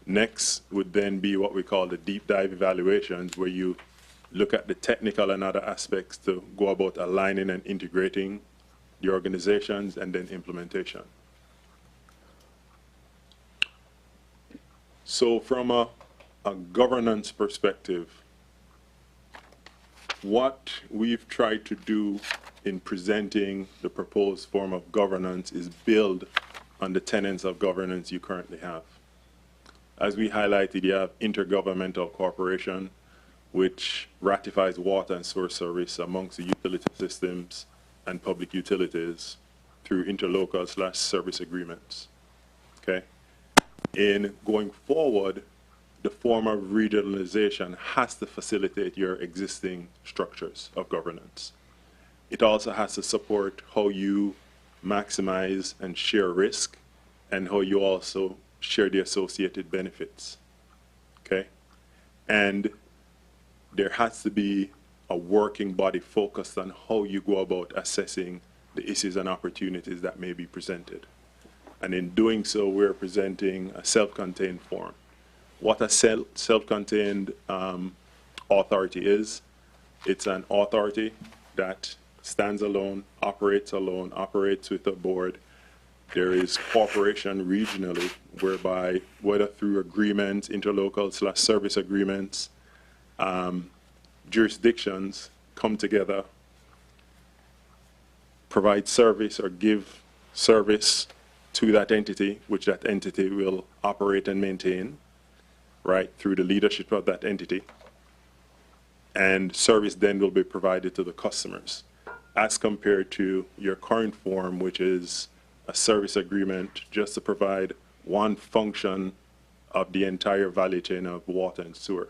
S15: Next would then be what we call the deep dive evaluations, where you look at the technical and other aspects to go about aligning and integrating the organizations, and then implementation. So from a governance perspective, what we've tried to do in presenting the proposed form of governance is build on the tenets of governance you currently have. As we highlighted, you have intergovernmental cooperation, which ratifies water and sewer service amongst the utility systems and public utilities through interlocal/service agreements. Okay? In going forward, the form of regionalization has to facilitate your existing structures of governance. It also has to support how you maximize and share risk, and how you also share the associated benefits. Okay? And there has to be a working body focused on how you go about assessing the issues and opportunities that may be presented. And in doing so, we're presenting a self-contained form. What a self-contained authority is, it's an authority that stands alone, operates with a board. There is cooperation regionally, whereby whether through agreements, interlocal/service agreements, jurisdictions come together, provide service or give service to that entity, which that entity will operate and maintain, right, through the leadership of that entity. And service then will be provided to the customers, as compared to your current form, which is a service agreement just to provide one function of the entire value chain of water and sewer.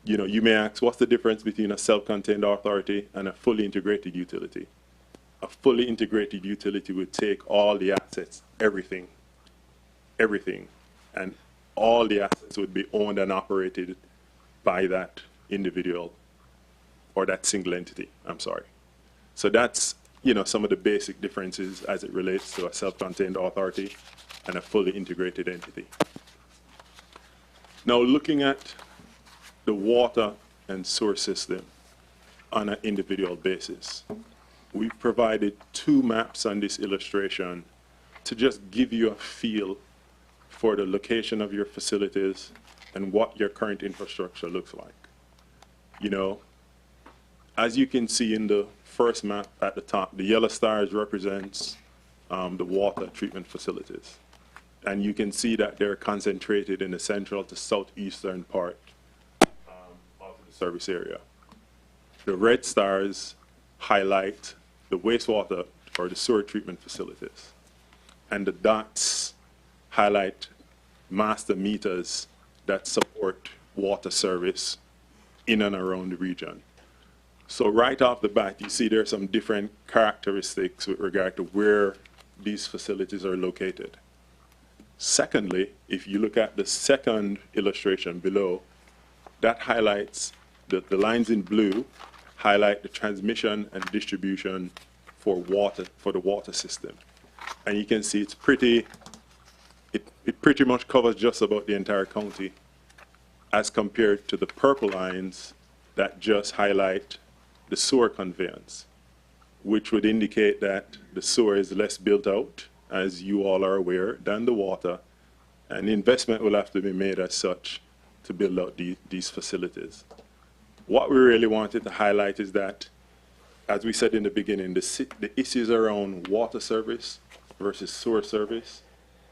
S15: You know, you may ask, what's the difference between a self-contained authority and a fully integrated utility? A fully integrated utility would take all the assets, everything, and all the assets would be owned and operated by that individual or that single entity, I'm sorry. So that's, you know, some of the basic differences as it relates to a self-contained authority and a fully integrated entity. Now, looking at the water and sewer system on an individual basis, we've provided two maps on this illustration to just give you a feel for the location of your facilities and what your current infrastructure looks like. You know, as you can see in the first map at the top, the yellow stars represents the water treatment facilities. And you can see that they're concentrated in the central to southeastern part of the service area. The red stars highlight the wastewater or the sewer treatment facilities. And the dots highlight master meters that support water service in and around the region. So right off the bat, you see there are some different characteristics with regard to where these facilities are located. Secondly, if you look at the second illustration below, that highlights the lines in blue highlight the transmission and distribution for water, for the water system. And you can see it's pretty, it pretty much covers just about the entire county, as compared to the purple lines that just highlight the sewer conveyance, which would indicate that the sewer is less built out, as you all are aware, than the water, and investment will have to be made as such to build out these facilities. What we really wanted to highlight is that as we said in the beginning, the issues around water service versus sewer service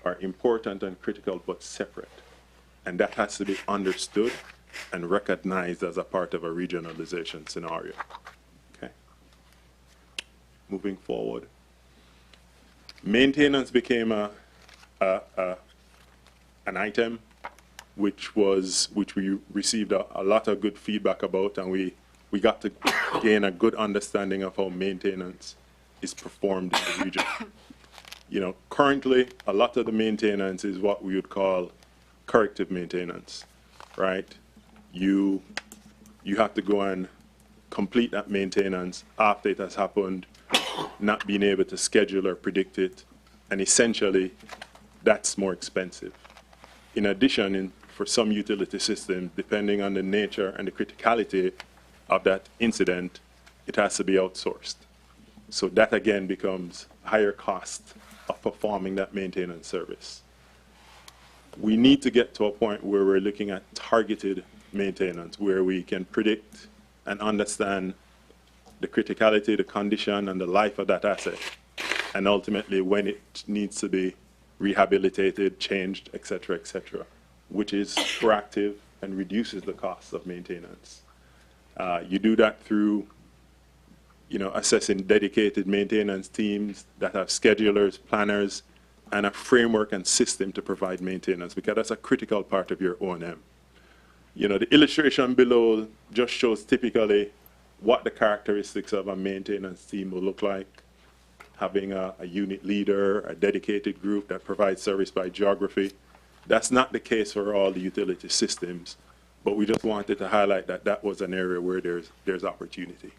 S15: are important and critical but separate. And that has to be understood and recognized as a part of a regionalization scenario. Okay. Moving forward. Maintenance became an item which we received a lot of good feedback about, and we got to gain a good understanding of how maintenance is performed in the region. You know, currently, a lot of the maintenance is what we would call corrective maintenance, right? You have to go and complete that maintenance after it has happened, not being able to schedule or predict it, and essentially, that's more expensive. In addition, for some utility systems, depending on the nature and the criticality of that incident, it has to be outsourced. So that again becomes higher cost of performing that maintenance service. We need to get to a point where we're looking at targeted maintenance, where we can predict and understand the criticality, the condition, and the life of that asset, and ultimately when it needs to be rehabilitated, changed, et cetera, which is proactive and reduces the cost of maintenance. You do that through, you know, assessing dedicated maintenance teams that have schedulers, planners, and a framework and system to provide maintenance, because that's a critical part of your O&M. You know, the illustration below just shows typically what the characteristics of a maintenance team will look like. Having a unit leader, a dedicated group that provides service by geography. That's not the case for all the utility systems, but we just wanted to highlight that that was an area where there's opportunity.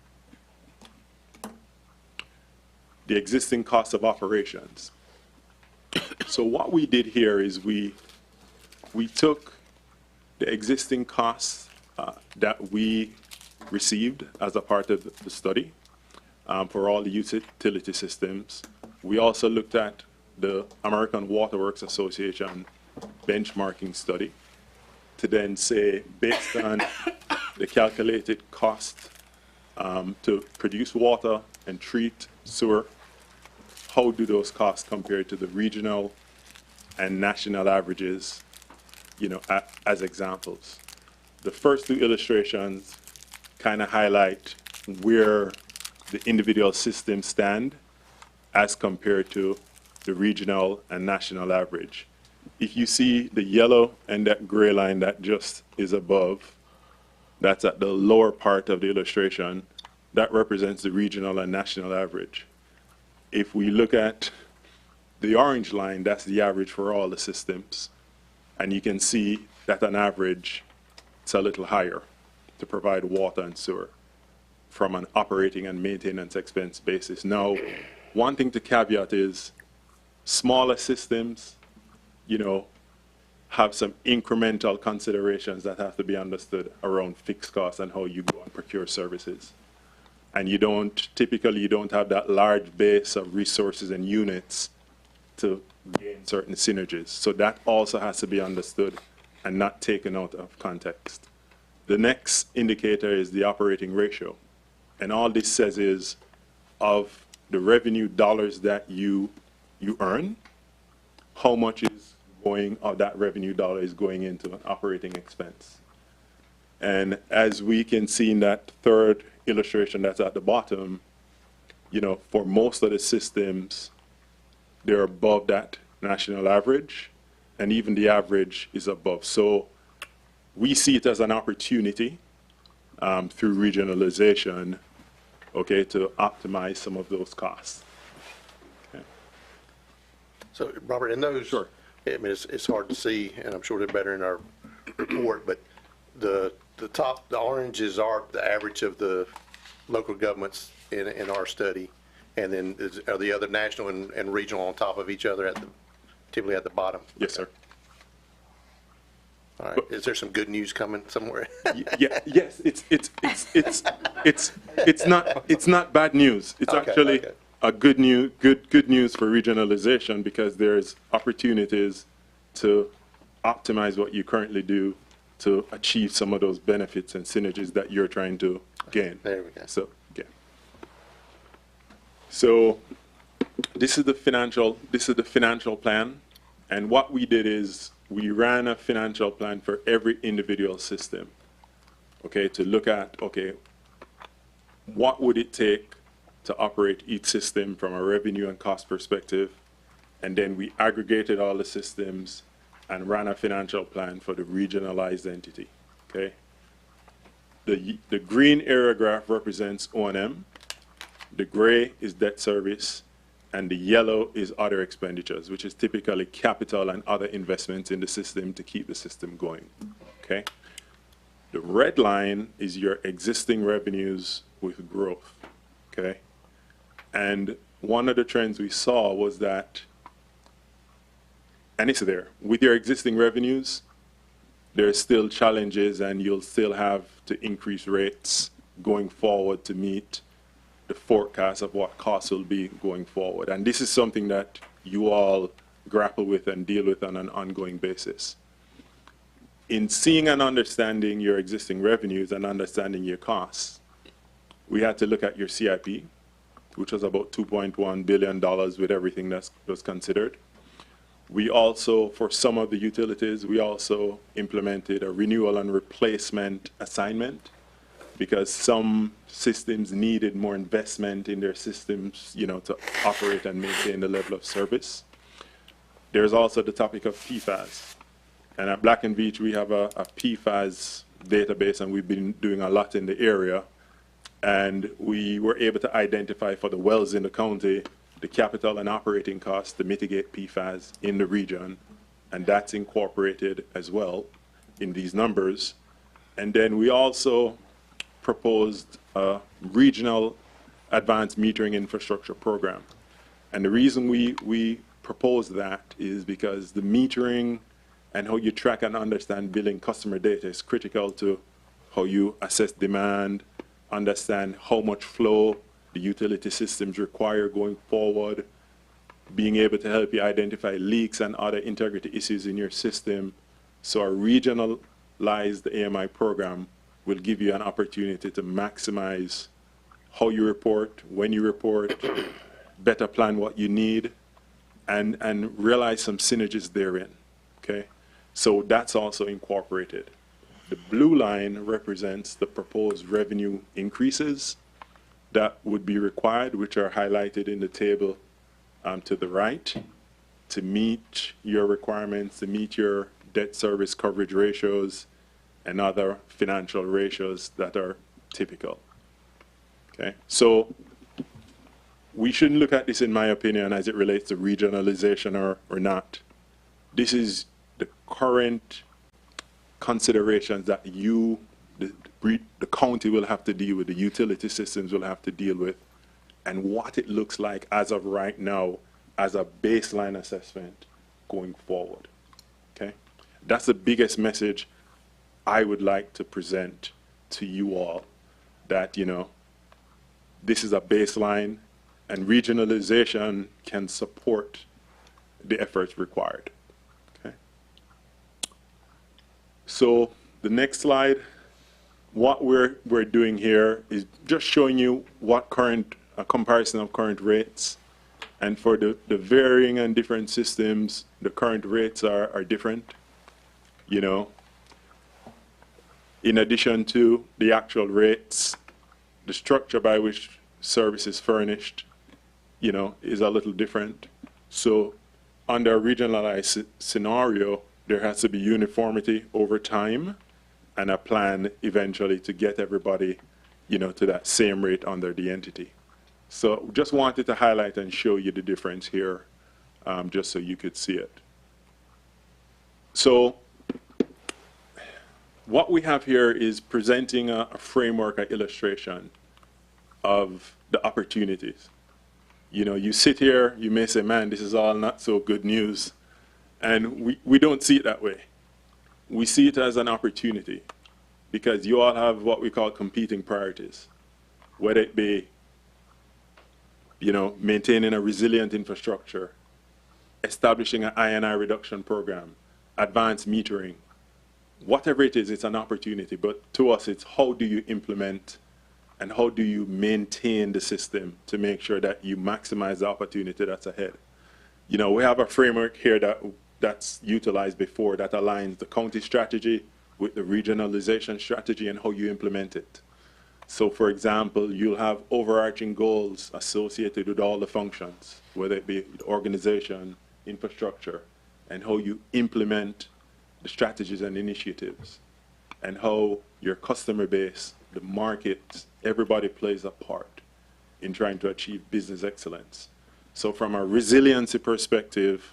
S15: The existing cost of operations. So what we did here is we took the existing costs that we received as a part of the study for all the utility systems. We also looked at the American Water Works Association benchmarking study to then say, based on the calculated cost to produce water and treat sewer, how do those costs compare to the regional and national averages, you know, as examples. The first two illustrations kind of highlight where the individual systems stand as compared to the regional and national average. If you see the yellow and that gray line that just is above, that's at the lower part of the illustration, that represents the regional and national average. If we look at the orange line, that's the average for all the systems. And you can see that on average, it's a little higher to provide water and sewer from an operating and maintenance expense basis. Now, one thing to caveat is smaller systems, you know, have some incremental considerations that have to be understood around fixed costs and how you go and procure services. And typically you don't have that large base of resources and units to gain certain synergies. So that also has to be understood and not taken out of context. The next indicator is the operating ratio. And all this says is, of the revenue dollars that you earn, how much is going of that revenue dollar is going into an operating expense. And as we can see in that third illustration that's at the bottom, you know, for most of the systems, they're above that national average, and even the average is above. So we see it as an opportunity through regionalization, okay, to optimize some of those costs. Okay.
S1: So, Robert, in those,
S15: sure.
S1: I mean, it's hard to see, and I'm sure they're better in our report, but the oranges are the average of the local governments in our study, and then are the other national and regional on top of each other typically at the bottom?
S15: Yes, sir.
S1: All right. Is there some good news coming somewhere?
S15: Yes, it's not bad news. It's actually a good news for regionalization, because there's opportunities to optimize what you currently do to achieve some of those benefits and synergies that you're trying to gain.
S1: There we go.
S15: So, yeah. So this is the financial plan. And what we did is we ran a financial plan for every individual system, okay, to look at, okay, what would it take to operate each system from a revenue and cost perspective? And then we aggregated all the systems and ran a financial plan for the regionalized entity, okay? The green area graph represents O&M, the gray is debt service, and the yellow is other expenditures, which is typically capital and other investments in the system to keep the system going, okay? The red line is your existing revenues with growth, okay? And one of the trends we saw was that, and it's there, with your existing revenues, there's still challenges and you'll still have to increase rates going forward to meet the forecast of what costs will be going forward. And this is something that you all grapple with and deal with on an ongoing basis. In seeing and understanding your existing revenues and understanding your costs, we had to look at your CIP, which was about $2.1 billion with everything that was considered. We also, for some of the utilities, we also implemented a renewal and replacement assignment because some systems needed more investment in their systems, you know, to operate and maintain the level of service. There's also the topic of PFAS. And at Black and Veatch, we have a PFAS database, and we've been doing a lot in the area. And we were able to identify for the wells in the county the capital and operating costs to mitigate PFAS in the region, and that's incorporated as well in these numbers. And then we also proposed a regional advanced metering infrastructure program. And the reason we proposed that is because the metering and how you track and understand billing customer data is critical to how you assess demand, understand how much flow the utility systems require going forward, being able to help you identify leaks and other integrity issues in your system. So a regionalized AMI program will give you an opportunity to maximize how you report, when you report, better plan what you need, and realize some synergies therein, okay? So that's also incorporated. The blue line represents the proposed revenue increases that would be required, which are highlighted in the table to the right, to meet your requirements, to meet your debt service coverage ratios and other financial ratios that are typical. Okay, so we shouldn't look at this, in my opinion, as it relates to regionalization or not. This is the current considerations that the county will have to deal with, the utility systems will have to deal with, and what it looks like as of right now as a baseline assessment going forward, okay? That's the biggest message I would like to present to you all, that, you know, this is a baseline and regionalization can support the efforts required, okay? So the next slide, what we're doing here is just showing you what a comparison of current rates. And for the varying and different systems, the current rates are different, you know. In addition to the actual rates, the structure by which service is furnished, you know, is a little different. So under a regionalized scenario, there has to be uniformity over time and a plan eventually to get everybody, you know, to that same rate under the entity. So just wanted to highlight and show you the difference here, just so you could see it. So what we have here is presenting a framework, an illustration of the opportunities. You know, you sit here, you may say, man, this is all not so good news. And we don't see it that way. We see it as an opportunity because you all have what we call competing priorities, whether it be, you know, maintaining a resilient infrastructure, establishing an I&I reduction program, advanced metering. Whatever it is, it's an opportunity. But to us, it's how do you implement and how do you maintain the system to make sure that you maximize the opportunity that's ahead. You know, we have a framework here that's utilized before that aligns the county strategy with the regionalization strategy and how you implement it. So for example, you'll have overarching goals associated with all the functions, whether it be organization, infrastructure, and how you implement the strategies and initiatives, and how your customer base, the market, everybody plays a part in trying to achieve business excellence. So from a resiliency perspective,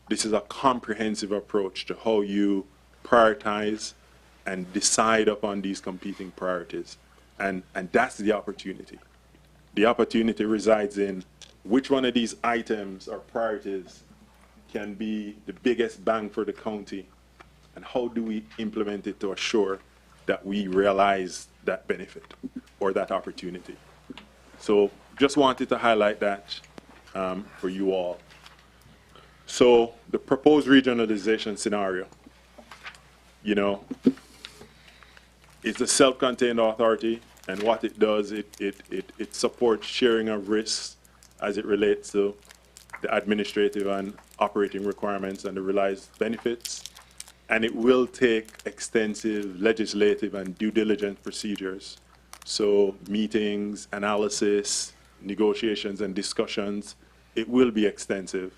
S15: this is a comprehensive approach to how you prioritize and decide upon these competing priorities. And that's the opportunity. The opportunity resides in which one of these items or priorities can be the biggest bang for the county, and how do we implement it to assure that we realize that benefit or that opportunity. So just wanted to highlight that for you all. So the proposed regionalization scenario, you know, it's a self-contained authority, and what it does, it supports sharing of risks as it relates to the administrative and operating requirements and the realized benefits. And it will take extensive legislative and due diligence procedures. So meetings, analysis, negotiations, and discussions, it will be extensive.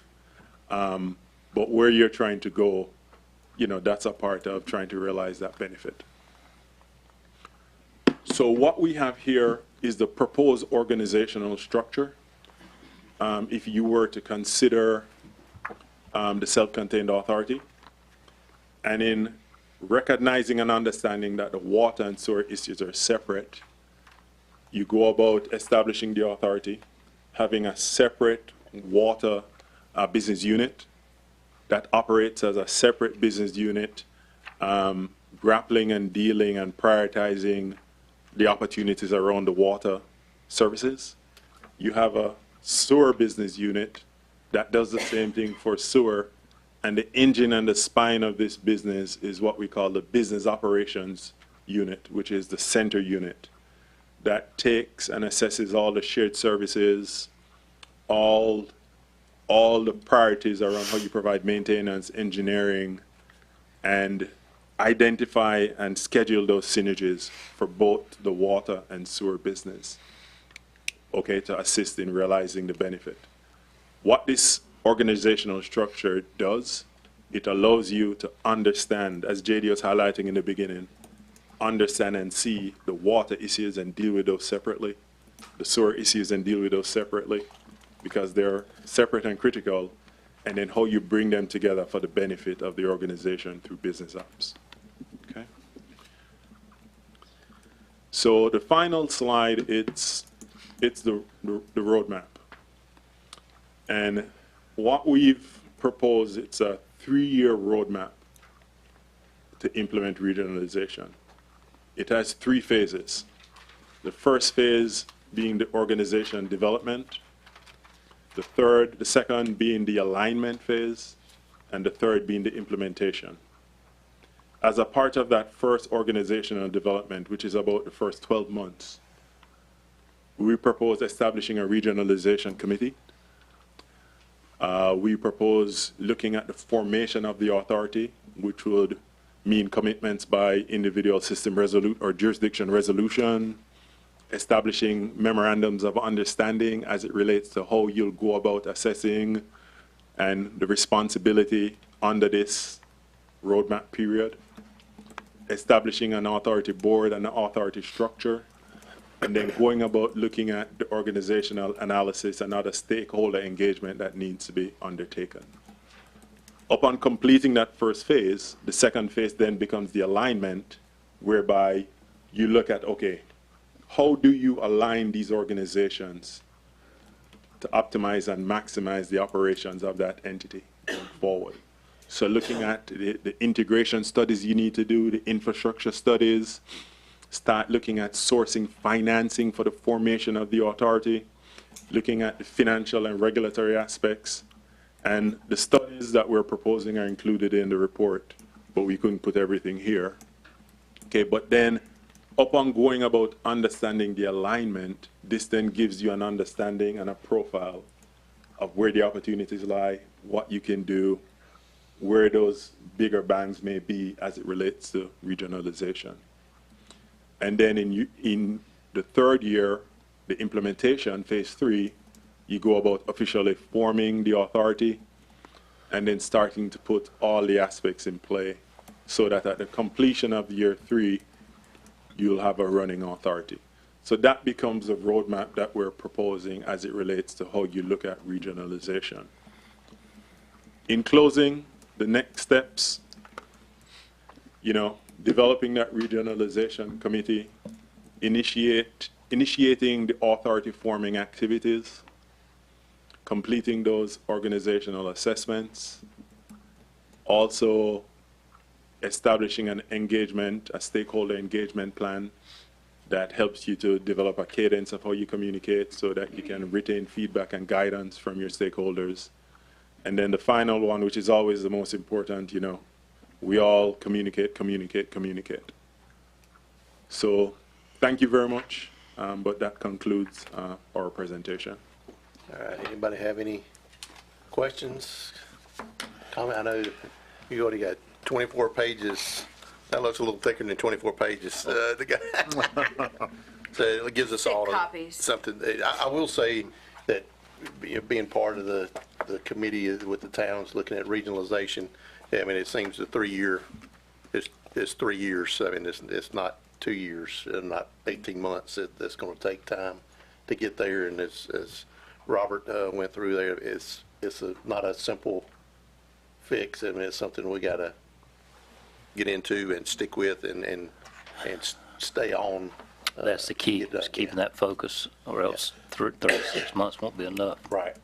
S15: But where you're trying to go, you know, that's a part of trying to realize that benefit. So what we have here is the proposed organizational structure. If you were to consider the self-contained authority, and in recognizing and understanding that the water and sewer issues are separate, you go about establishing the authority, having a separate water business unit that operates as a separate business unit, grappling and dealing and prioritizing the opportunities around the water services. You have a sewer business unit that does the same thing for sewer, and the engine and the spine of this business is what we call the business operations unit, which is the center unit that takes and assesses all the shared services, all the priorities around how you provide maintenance, engineering, and identify and schedule those synergies for both the water and sewer business, okay, to assist in realizing the benefit. What this organizational structure does, it allows you to understand, as JD was highlighting in the beginning, understand and see the water issues and deal with those separately, the sewer issues and deal with those separately, because they're separate and critical, and then how you bring them together for the benefit of the organization through business ops. Okay. So the final slide, it's the roadmap. And what we've proposed, it's a 3-year roadmap to implement regionalization. It has 3 phases. The first phase being the organization development, the second being the alignment phase, and the third being the implementation. As a part of that first organizational development, which is about the first 12 months, we propose establishing a regionalization committee. We propose looking at the formation of the authority, which would mean commitments by individual system or jurisdiction resolution, establishing memorandums of understanding as it relates to how you'll go about assessing and the responsibility under this roadmap period, establishing an authority board and an authority structure, and then going about looking at the organizational analysis and other stakeholder engagement that needs to be undertaken. Upon completing that first phase, the second phase then becomes the alignment, whereby you look at, okay, how do you align these organizations to optimize and maximize the operations of that entity going forward? So looking at the integration studies you need to do, the infrastructure studies, start looking at sourcing financing for the formation of the authority, looking at the financial and regulatory aspects. And the studies that we're proposing are included in the report, but we couldn't put everything here. Okay, but then upon going about understanding the alignment, this then gives you an understanding and a profile of where the opportunities lie, what you can do, where those bigger bangs may be as it relates to regionalization. And then in the third year, the implementation, phase 3, you go about officially forming the authority and then starting to put all the aspects in play so that at the completion of year 3, you'll have a running authority. So that becomes a roadmap that we're proposing as it relates to how you look at regionalization. In closing, the next steps, developing that regionalization committee, initiating the authority forming activities, completing those organizational assessments, also establishing a stakeholder engagement plan that helps you to develop a cadence of how you communicate so that you can retain feedback and guidance from your stakeholders. And then the final one, which is always the most important, we all communicate. So thank you very much, but that concludes our presentation.
S1: All right, anybody have any questions, comment? I know you already got 24 pages. That looks a little thicker than 24 pages. So it gives us all something. I will say that being part of the committee with the towns looking at regionalization, it seems the 3 year is 3 years. It's not 2 years, not 18 months. It's going to take time to get there. And as Robert went through there, it's not a simple fix. It's something we got to get into and stick with and stay on.
S3: That's the key, is keeping that focus, or else 36 months won't be enough.
S1: Right.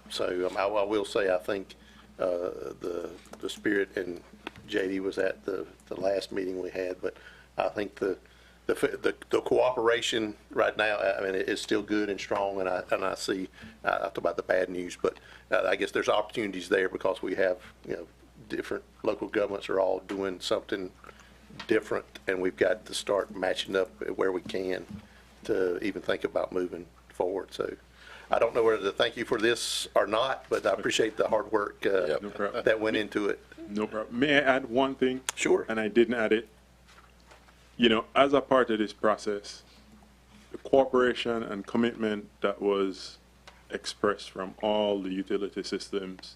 S1: So I will say, I think the spirit, and JD was at the last meeting we had, but I think the cooperation right now, it's still good and strong, and I see, I talk about the bad news, but I guess there's opportunities there because we have, different local governments are all doing something different, and we've got to start matching up where we can to even think about moving forward. So I don't know whether to thank you for this or not, but I appreciate the hard work that went into it.
S15: No problem. May I add one thing?
S1: Sure.
S15: And I didn't add it. As a part of this process, the cooperation and commitment that was expressed from all the utility systems,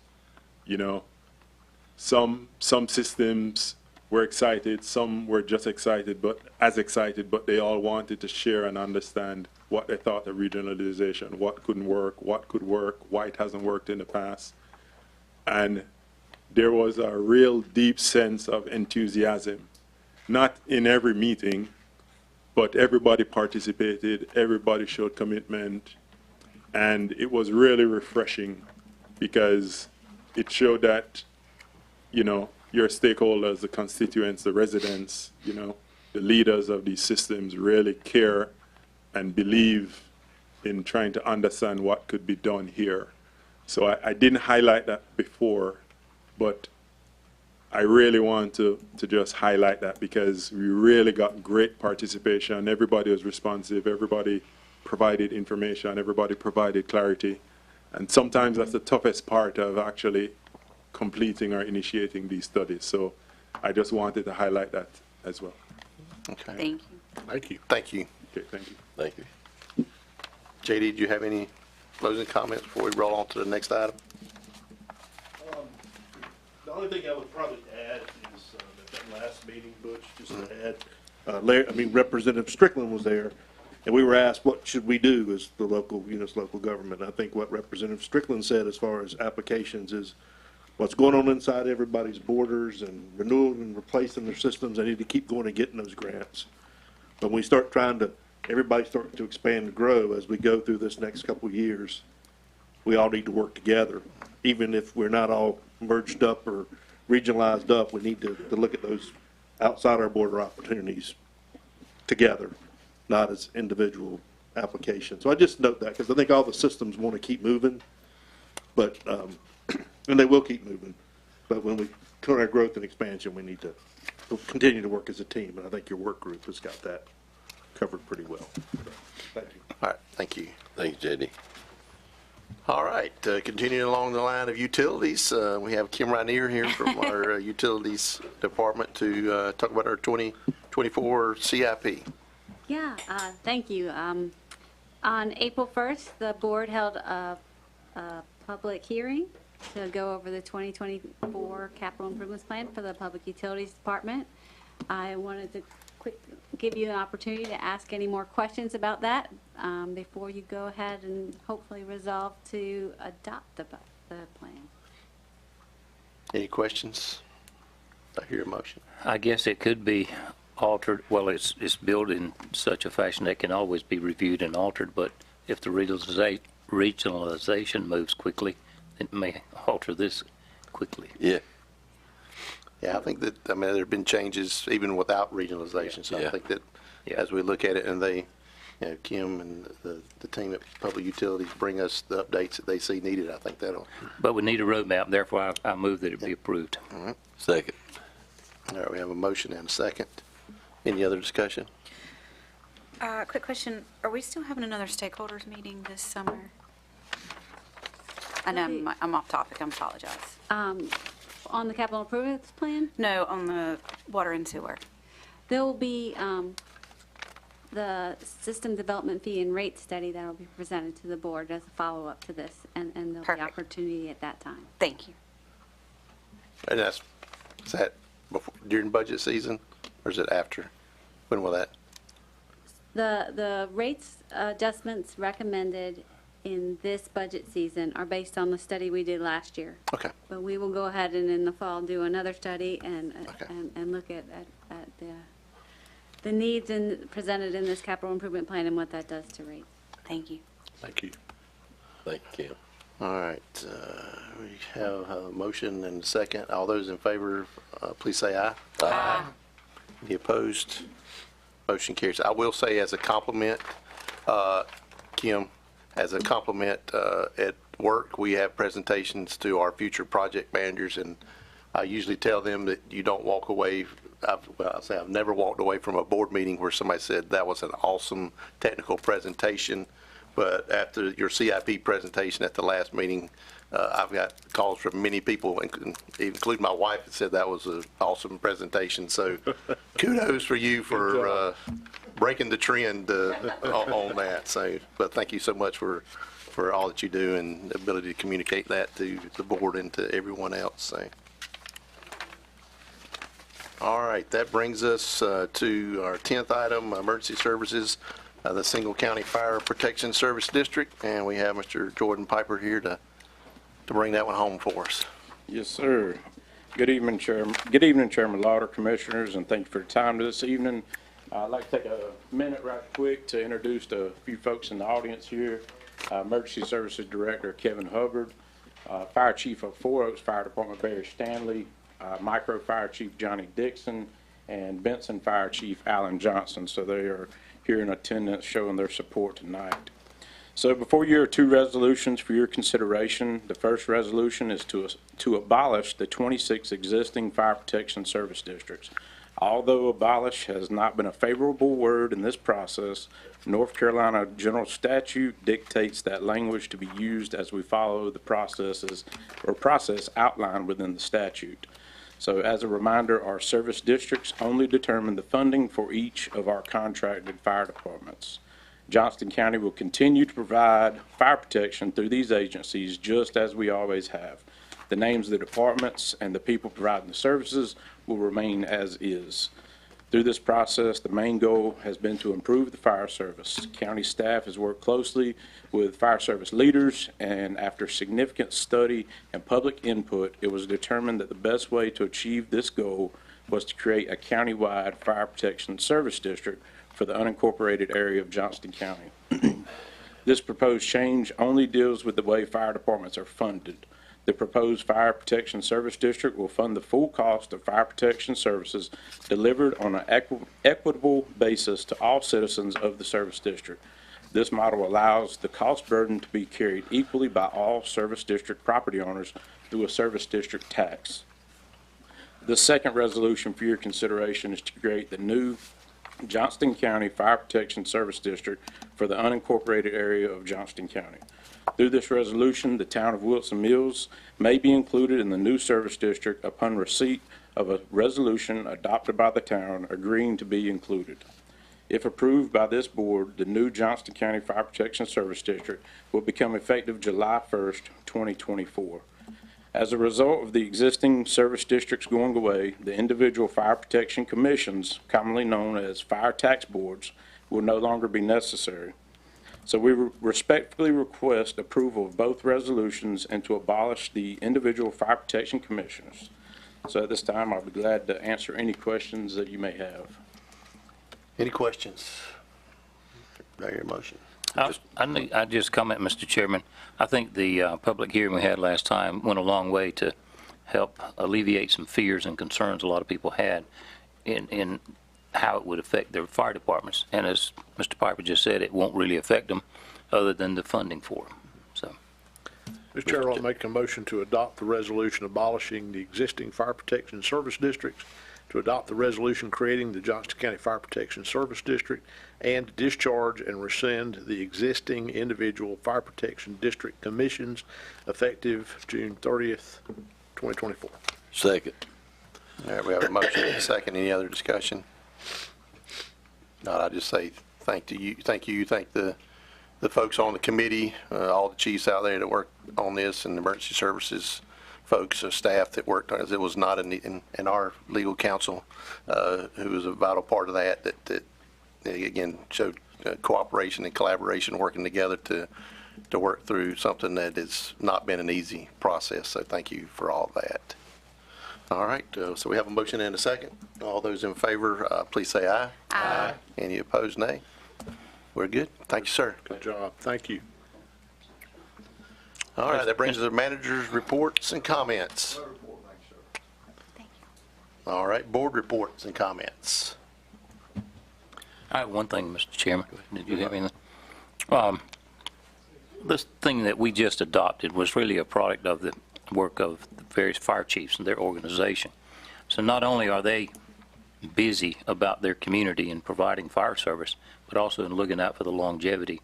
S15: some systems were excited, some were just excited, but they all wanted to share and understand what they thought of regionalization, what couldn't work, what could work, why it hasn't worked in the past. And there was a real deep sense of enthusiasm, not in every meeting, but everybody participated, everybody showed commitment, and it was really refreshing because it showed that, your stakeholders, the constituents, the residents, the leaders of these systems really care and believe in trying to understand what could be done here. So I didn't highlight that before, but I really want to just highlight that because we really got great participation. Everybody was responsive. Everybody provided information. Everybody provided clarity. And sometimes that's the toughest part of actually completing or initiating these studies. So I just wanted to highlight that as well.
S1: Okay.
S2: Thank you.
S1: Thank you. Thank you.
S15: Okay, thank you.
S5: Thank you.
S1: JD, do you have any closing comments before we roll on to the next item?
S14: The only thing I would probably add is at that last meeting, Butch, just to add, Representative Strickland was there, and we were asked what should we do as the local, local government. And I think what Representative Strickland said as far as applications is what's going on inside everybody's borders and renewing and replacing their systems. They need to keep going and getting those grants. But when we start everybody start to expand and grow as we go through this next couple of years, we all need to work together. Even if we're not all merged up or regionalized up, we need to look at those outside our border opportunities together, not as individual applications. So I just note that because I think all the systems want to keep moving, but and they will keep moving. But when we turn our growth and expansion, we need to continue to work as a team, and I think your work group has got that
S15: covered pretty well. Thank you.
S1: All right, thank you.
S5: Thanks, JD.
S1: All right, continuing along the line of utilities, we have Kim Rainier here from our utilities department to talk about our 2024 CIP.
S16: Yeah, thank you. On April 1st, the board held a public hearing to go over the 2024 capital improvements plan for the Public Utilities Department. I wanted to give you an opportunity to ask any more questions about that before you go ahead and hopefully resolve to adopt the plan.
S1: Any questions? I hear a motion.
S3: I guess it could be altered, well, it's built in such a fashion that it can always be reviewed and altered, but if the regionalization moves quickly, it may alter this quickly.
S5: Yeah.
S1: Yeah, I think that, I mean, there have been changes even without regionalization, so I
S5: Yeah.
S1: think that as we look at it and they, you know, Kim and the team at Public Utilities bring us the updates that they see needed, I think that'll.
S3: But we need a roadmap, therefore I move that it be approved.
S1: All right.
S5: Second.
S1: All right, we have a motion and a second. Any other discussion?
S2: Quick question, are we still having another stakeholders meeting this summer? I know I'm off topic, I apologize.
S16: On the capital improvements plan,
S2: No, on the water and sewer.
S16: there will be the system development fee and rate study that will be presented to the board as a follow-up to this, and there'll be
S2: Perfect.
S16: opportunity at that time.
S2: Thank you.
S1: And is that before, during budget season, or is it after? When will that?
S16: The rates adjustments recommended in this budget season are based on the study we did last year.
S1: Okay.
S16: But we will go ahead and in the fall do another study and
S1: Okay.
S16: and look at the needs presented in this capital improvement plan and what that does to rates.
S2: Thank you.
S4: Thank you.
S5: Thank you, Kim.
S1: All right, we have a motion and a second. All those in favor, please say aye.
S2: Aye.
S1: Any opposed? Motion carries. I will say as a compliment, Kim, as a compliment, at work, we have presentations to our future project managers, and I usually tell them that you don't walk away. I've never walked away from a board meeting where somebody said that was an awesome technical presentation. But after your CIP presentation at the last meeting, I've got calls from many people, including my wife, that said that was an awesome presentation. So kudos for you for breaking the trend on that. So, but thank you so much for all that you do and the ability to communicate that to the board and to everyone else. So. All right, that brings us to our 10th item, emergency services, the Single County Fire Protection Service District, and we have Mr. Jordan Piper here to bring that one home for us.
S17: Yes, sir. Good evening, Chairman. Good evening, Chairman Lauder, Commissioners, and thank you for your time this evening. I'd like to take a minute right quick to introduce a few folks in the audience here. Emergency Services Director Kevin Hubbard, Fire Chief of Four Oaks Fire Department Barry Stanley, Micro Fire Chief Johnny Dixon, and Benson Fire Chief Alan Johnston. So they are here in attendance showing their support tonight. So before you are two resolutions for your consideration. The first resolution is to abolish the 26 existing fire protection service districts. Although abolish has not been a favorable word in this process, North Carolina General Statute dictates that language to be used as we follow the process outlined within the statute. So as a reminder, our service districts only determine the funding for each of our contracted fire departments. Johnston County will continue to provide fire protection through these agencies just as we always have. The names of the departments and the people providing the services will remain as is. Through this process, the main goal has been to improve the fire service. County staff has worked closely with fire service leaders, and after significant study and public input, it was determined that the best way to achieve this goal was to create a countywide fire protection service district for the unincorporated area of Johnston County. This proposed change only deals with the way fire departments are funded. The proposed Fire Protection Service District will fund the full cost of fire protection services delivered on an equitable basis to all citizens of the service district. This model allows the cost burden to be carried equally by all service district property owners through a service district tax. The second resolution for your consideration is to create the new Johnston County Fire Protection Service District for the unincorporated area of Johnston County. Through this resolution, the town of Wilson Mills may be included in the new service district upon receipt of a resolution adopted by the town agreeing to be included. If approved by this board, the new Johnston County Fire Protection Service District will become effective July 1st, 2024. As a result of the existing service districts going away, the individual fire protection commissions, commonly known as fire tax boards, will no longer be necessary. So we respectfully request approval of both resolutions and to abolish the individual fire protection commissioners. So at this time, I'll be glad to answer any questions that you may have.
S1: Any questions? Do I hear a motion?
S3: I just comment, Mr. Chairman. I think the public hearing we had last time went a long way to help alleviate some fears and concerns a lot of people had in how it would affect their fire departments. And as Mr. Piper just said, it won't really affect them other than the funding for them. So,
S4: Mr. Chair, I'll make a motion to adopt the resolution abolishing the existing fire protection service districts, to adopt the resolution creating the Johnston County Fire Protection Service District, and to discharge and rescind the existing individual fire protection district commissions effective June 30th, 2024.
S5: Second.
S1: All right, we have a motion and a second. Any other discussion? Not, I just say thank you, thank the folks on the committee, all the chiefs out there that work on this, and emergency services folks, staff that worked on it. It was not in our legal counsel, who was a vital part of that again showed cooperation and collaboration, working together to work through something that has not been an easy process. So thank you for all that. All right, so we have a motion and a second. All those in favor, please say aye. Aye. Any opposed, nay? We're good. Thank you, sir.
S4: Good job. Thank you.
S1: All right, that brings us to managers' reports and comments. All right, board reports and comments.
S3: I have one thing, Mr. Chairman. Did you have anything? This thing that we just adopted was really a product of the work of the various fire chiefs and their organization. So not only are they busy about their community and providing fire service, but also in looking out for the longevity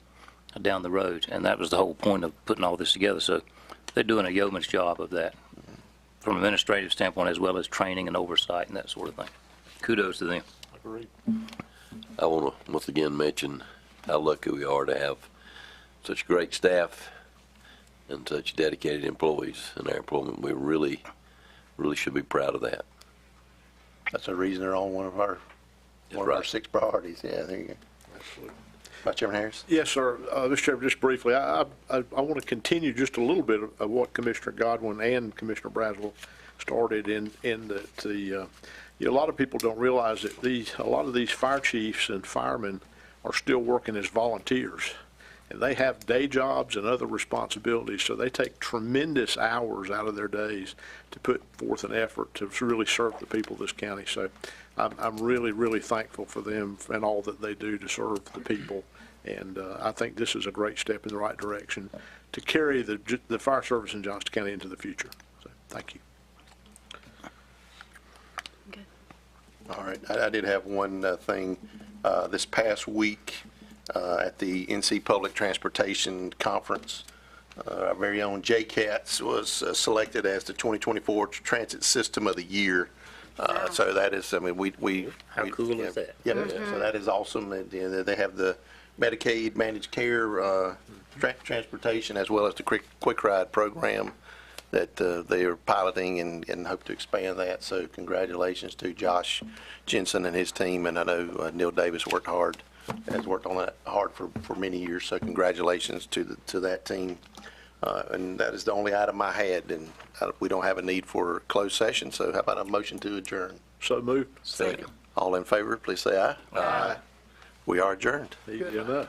S3: down the road. And that was the whole point of putting all this together. So they're doing a yeoman's job of that from an administrative standpoint, as well as training and oversight and that sort of thing. Kudos to them.
S4: Agreed.
S5: I want to once again mention how lucky we are to have such great staff and such dedicated employees in our employment. We really should be proud of that.
S1: That's a reason they're on one of our 6 priorities. Yeah, there you go.
S4: Absolutely.
S1: Vice Chairman Harris?
S4: Yes, sir. Mr. Chairman, just briefly, I want to continue just a little bit of what Commissioner Godwin and Commissioner Braswell started in that a lot of people don't realize that a lot of these fire chiefs and firemen are still working as volunteers, and they have day jobs and other responsibilities, so they take tremendous hours out of their days to put forth an effort to really serve the people of this county. So I'm really, really thankful for them and all that they do to serve the people, and I think this is a great step in the right direction to carry the fire service in Johnston County into the future. So thank you.
S1: All right, I did have one thing. This past week at the NC Public Transportation Conference, our very own JCATS was selected as the 2024 Transit System of the Year. So that is, I mean,
S3: How cool is that?
S1: Yeah, so that is awesome. They have the Medicaid managed care transportation, as well as the quick ride program that they are piloting and hope to expand that. So congratulations to Josh Jensen and his team. And I know Neil Davis has worked on that hard for many years. So congratulations to that team. And that is the only item I had. And we don't have a need for closed session. So how about a motion to adjourn?
S4: So moved.
S1: Second. All in favor, please say aye. Aye. We are adjourned.
S4: Easy enough.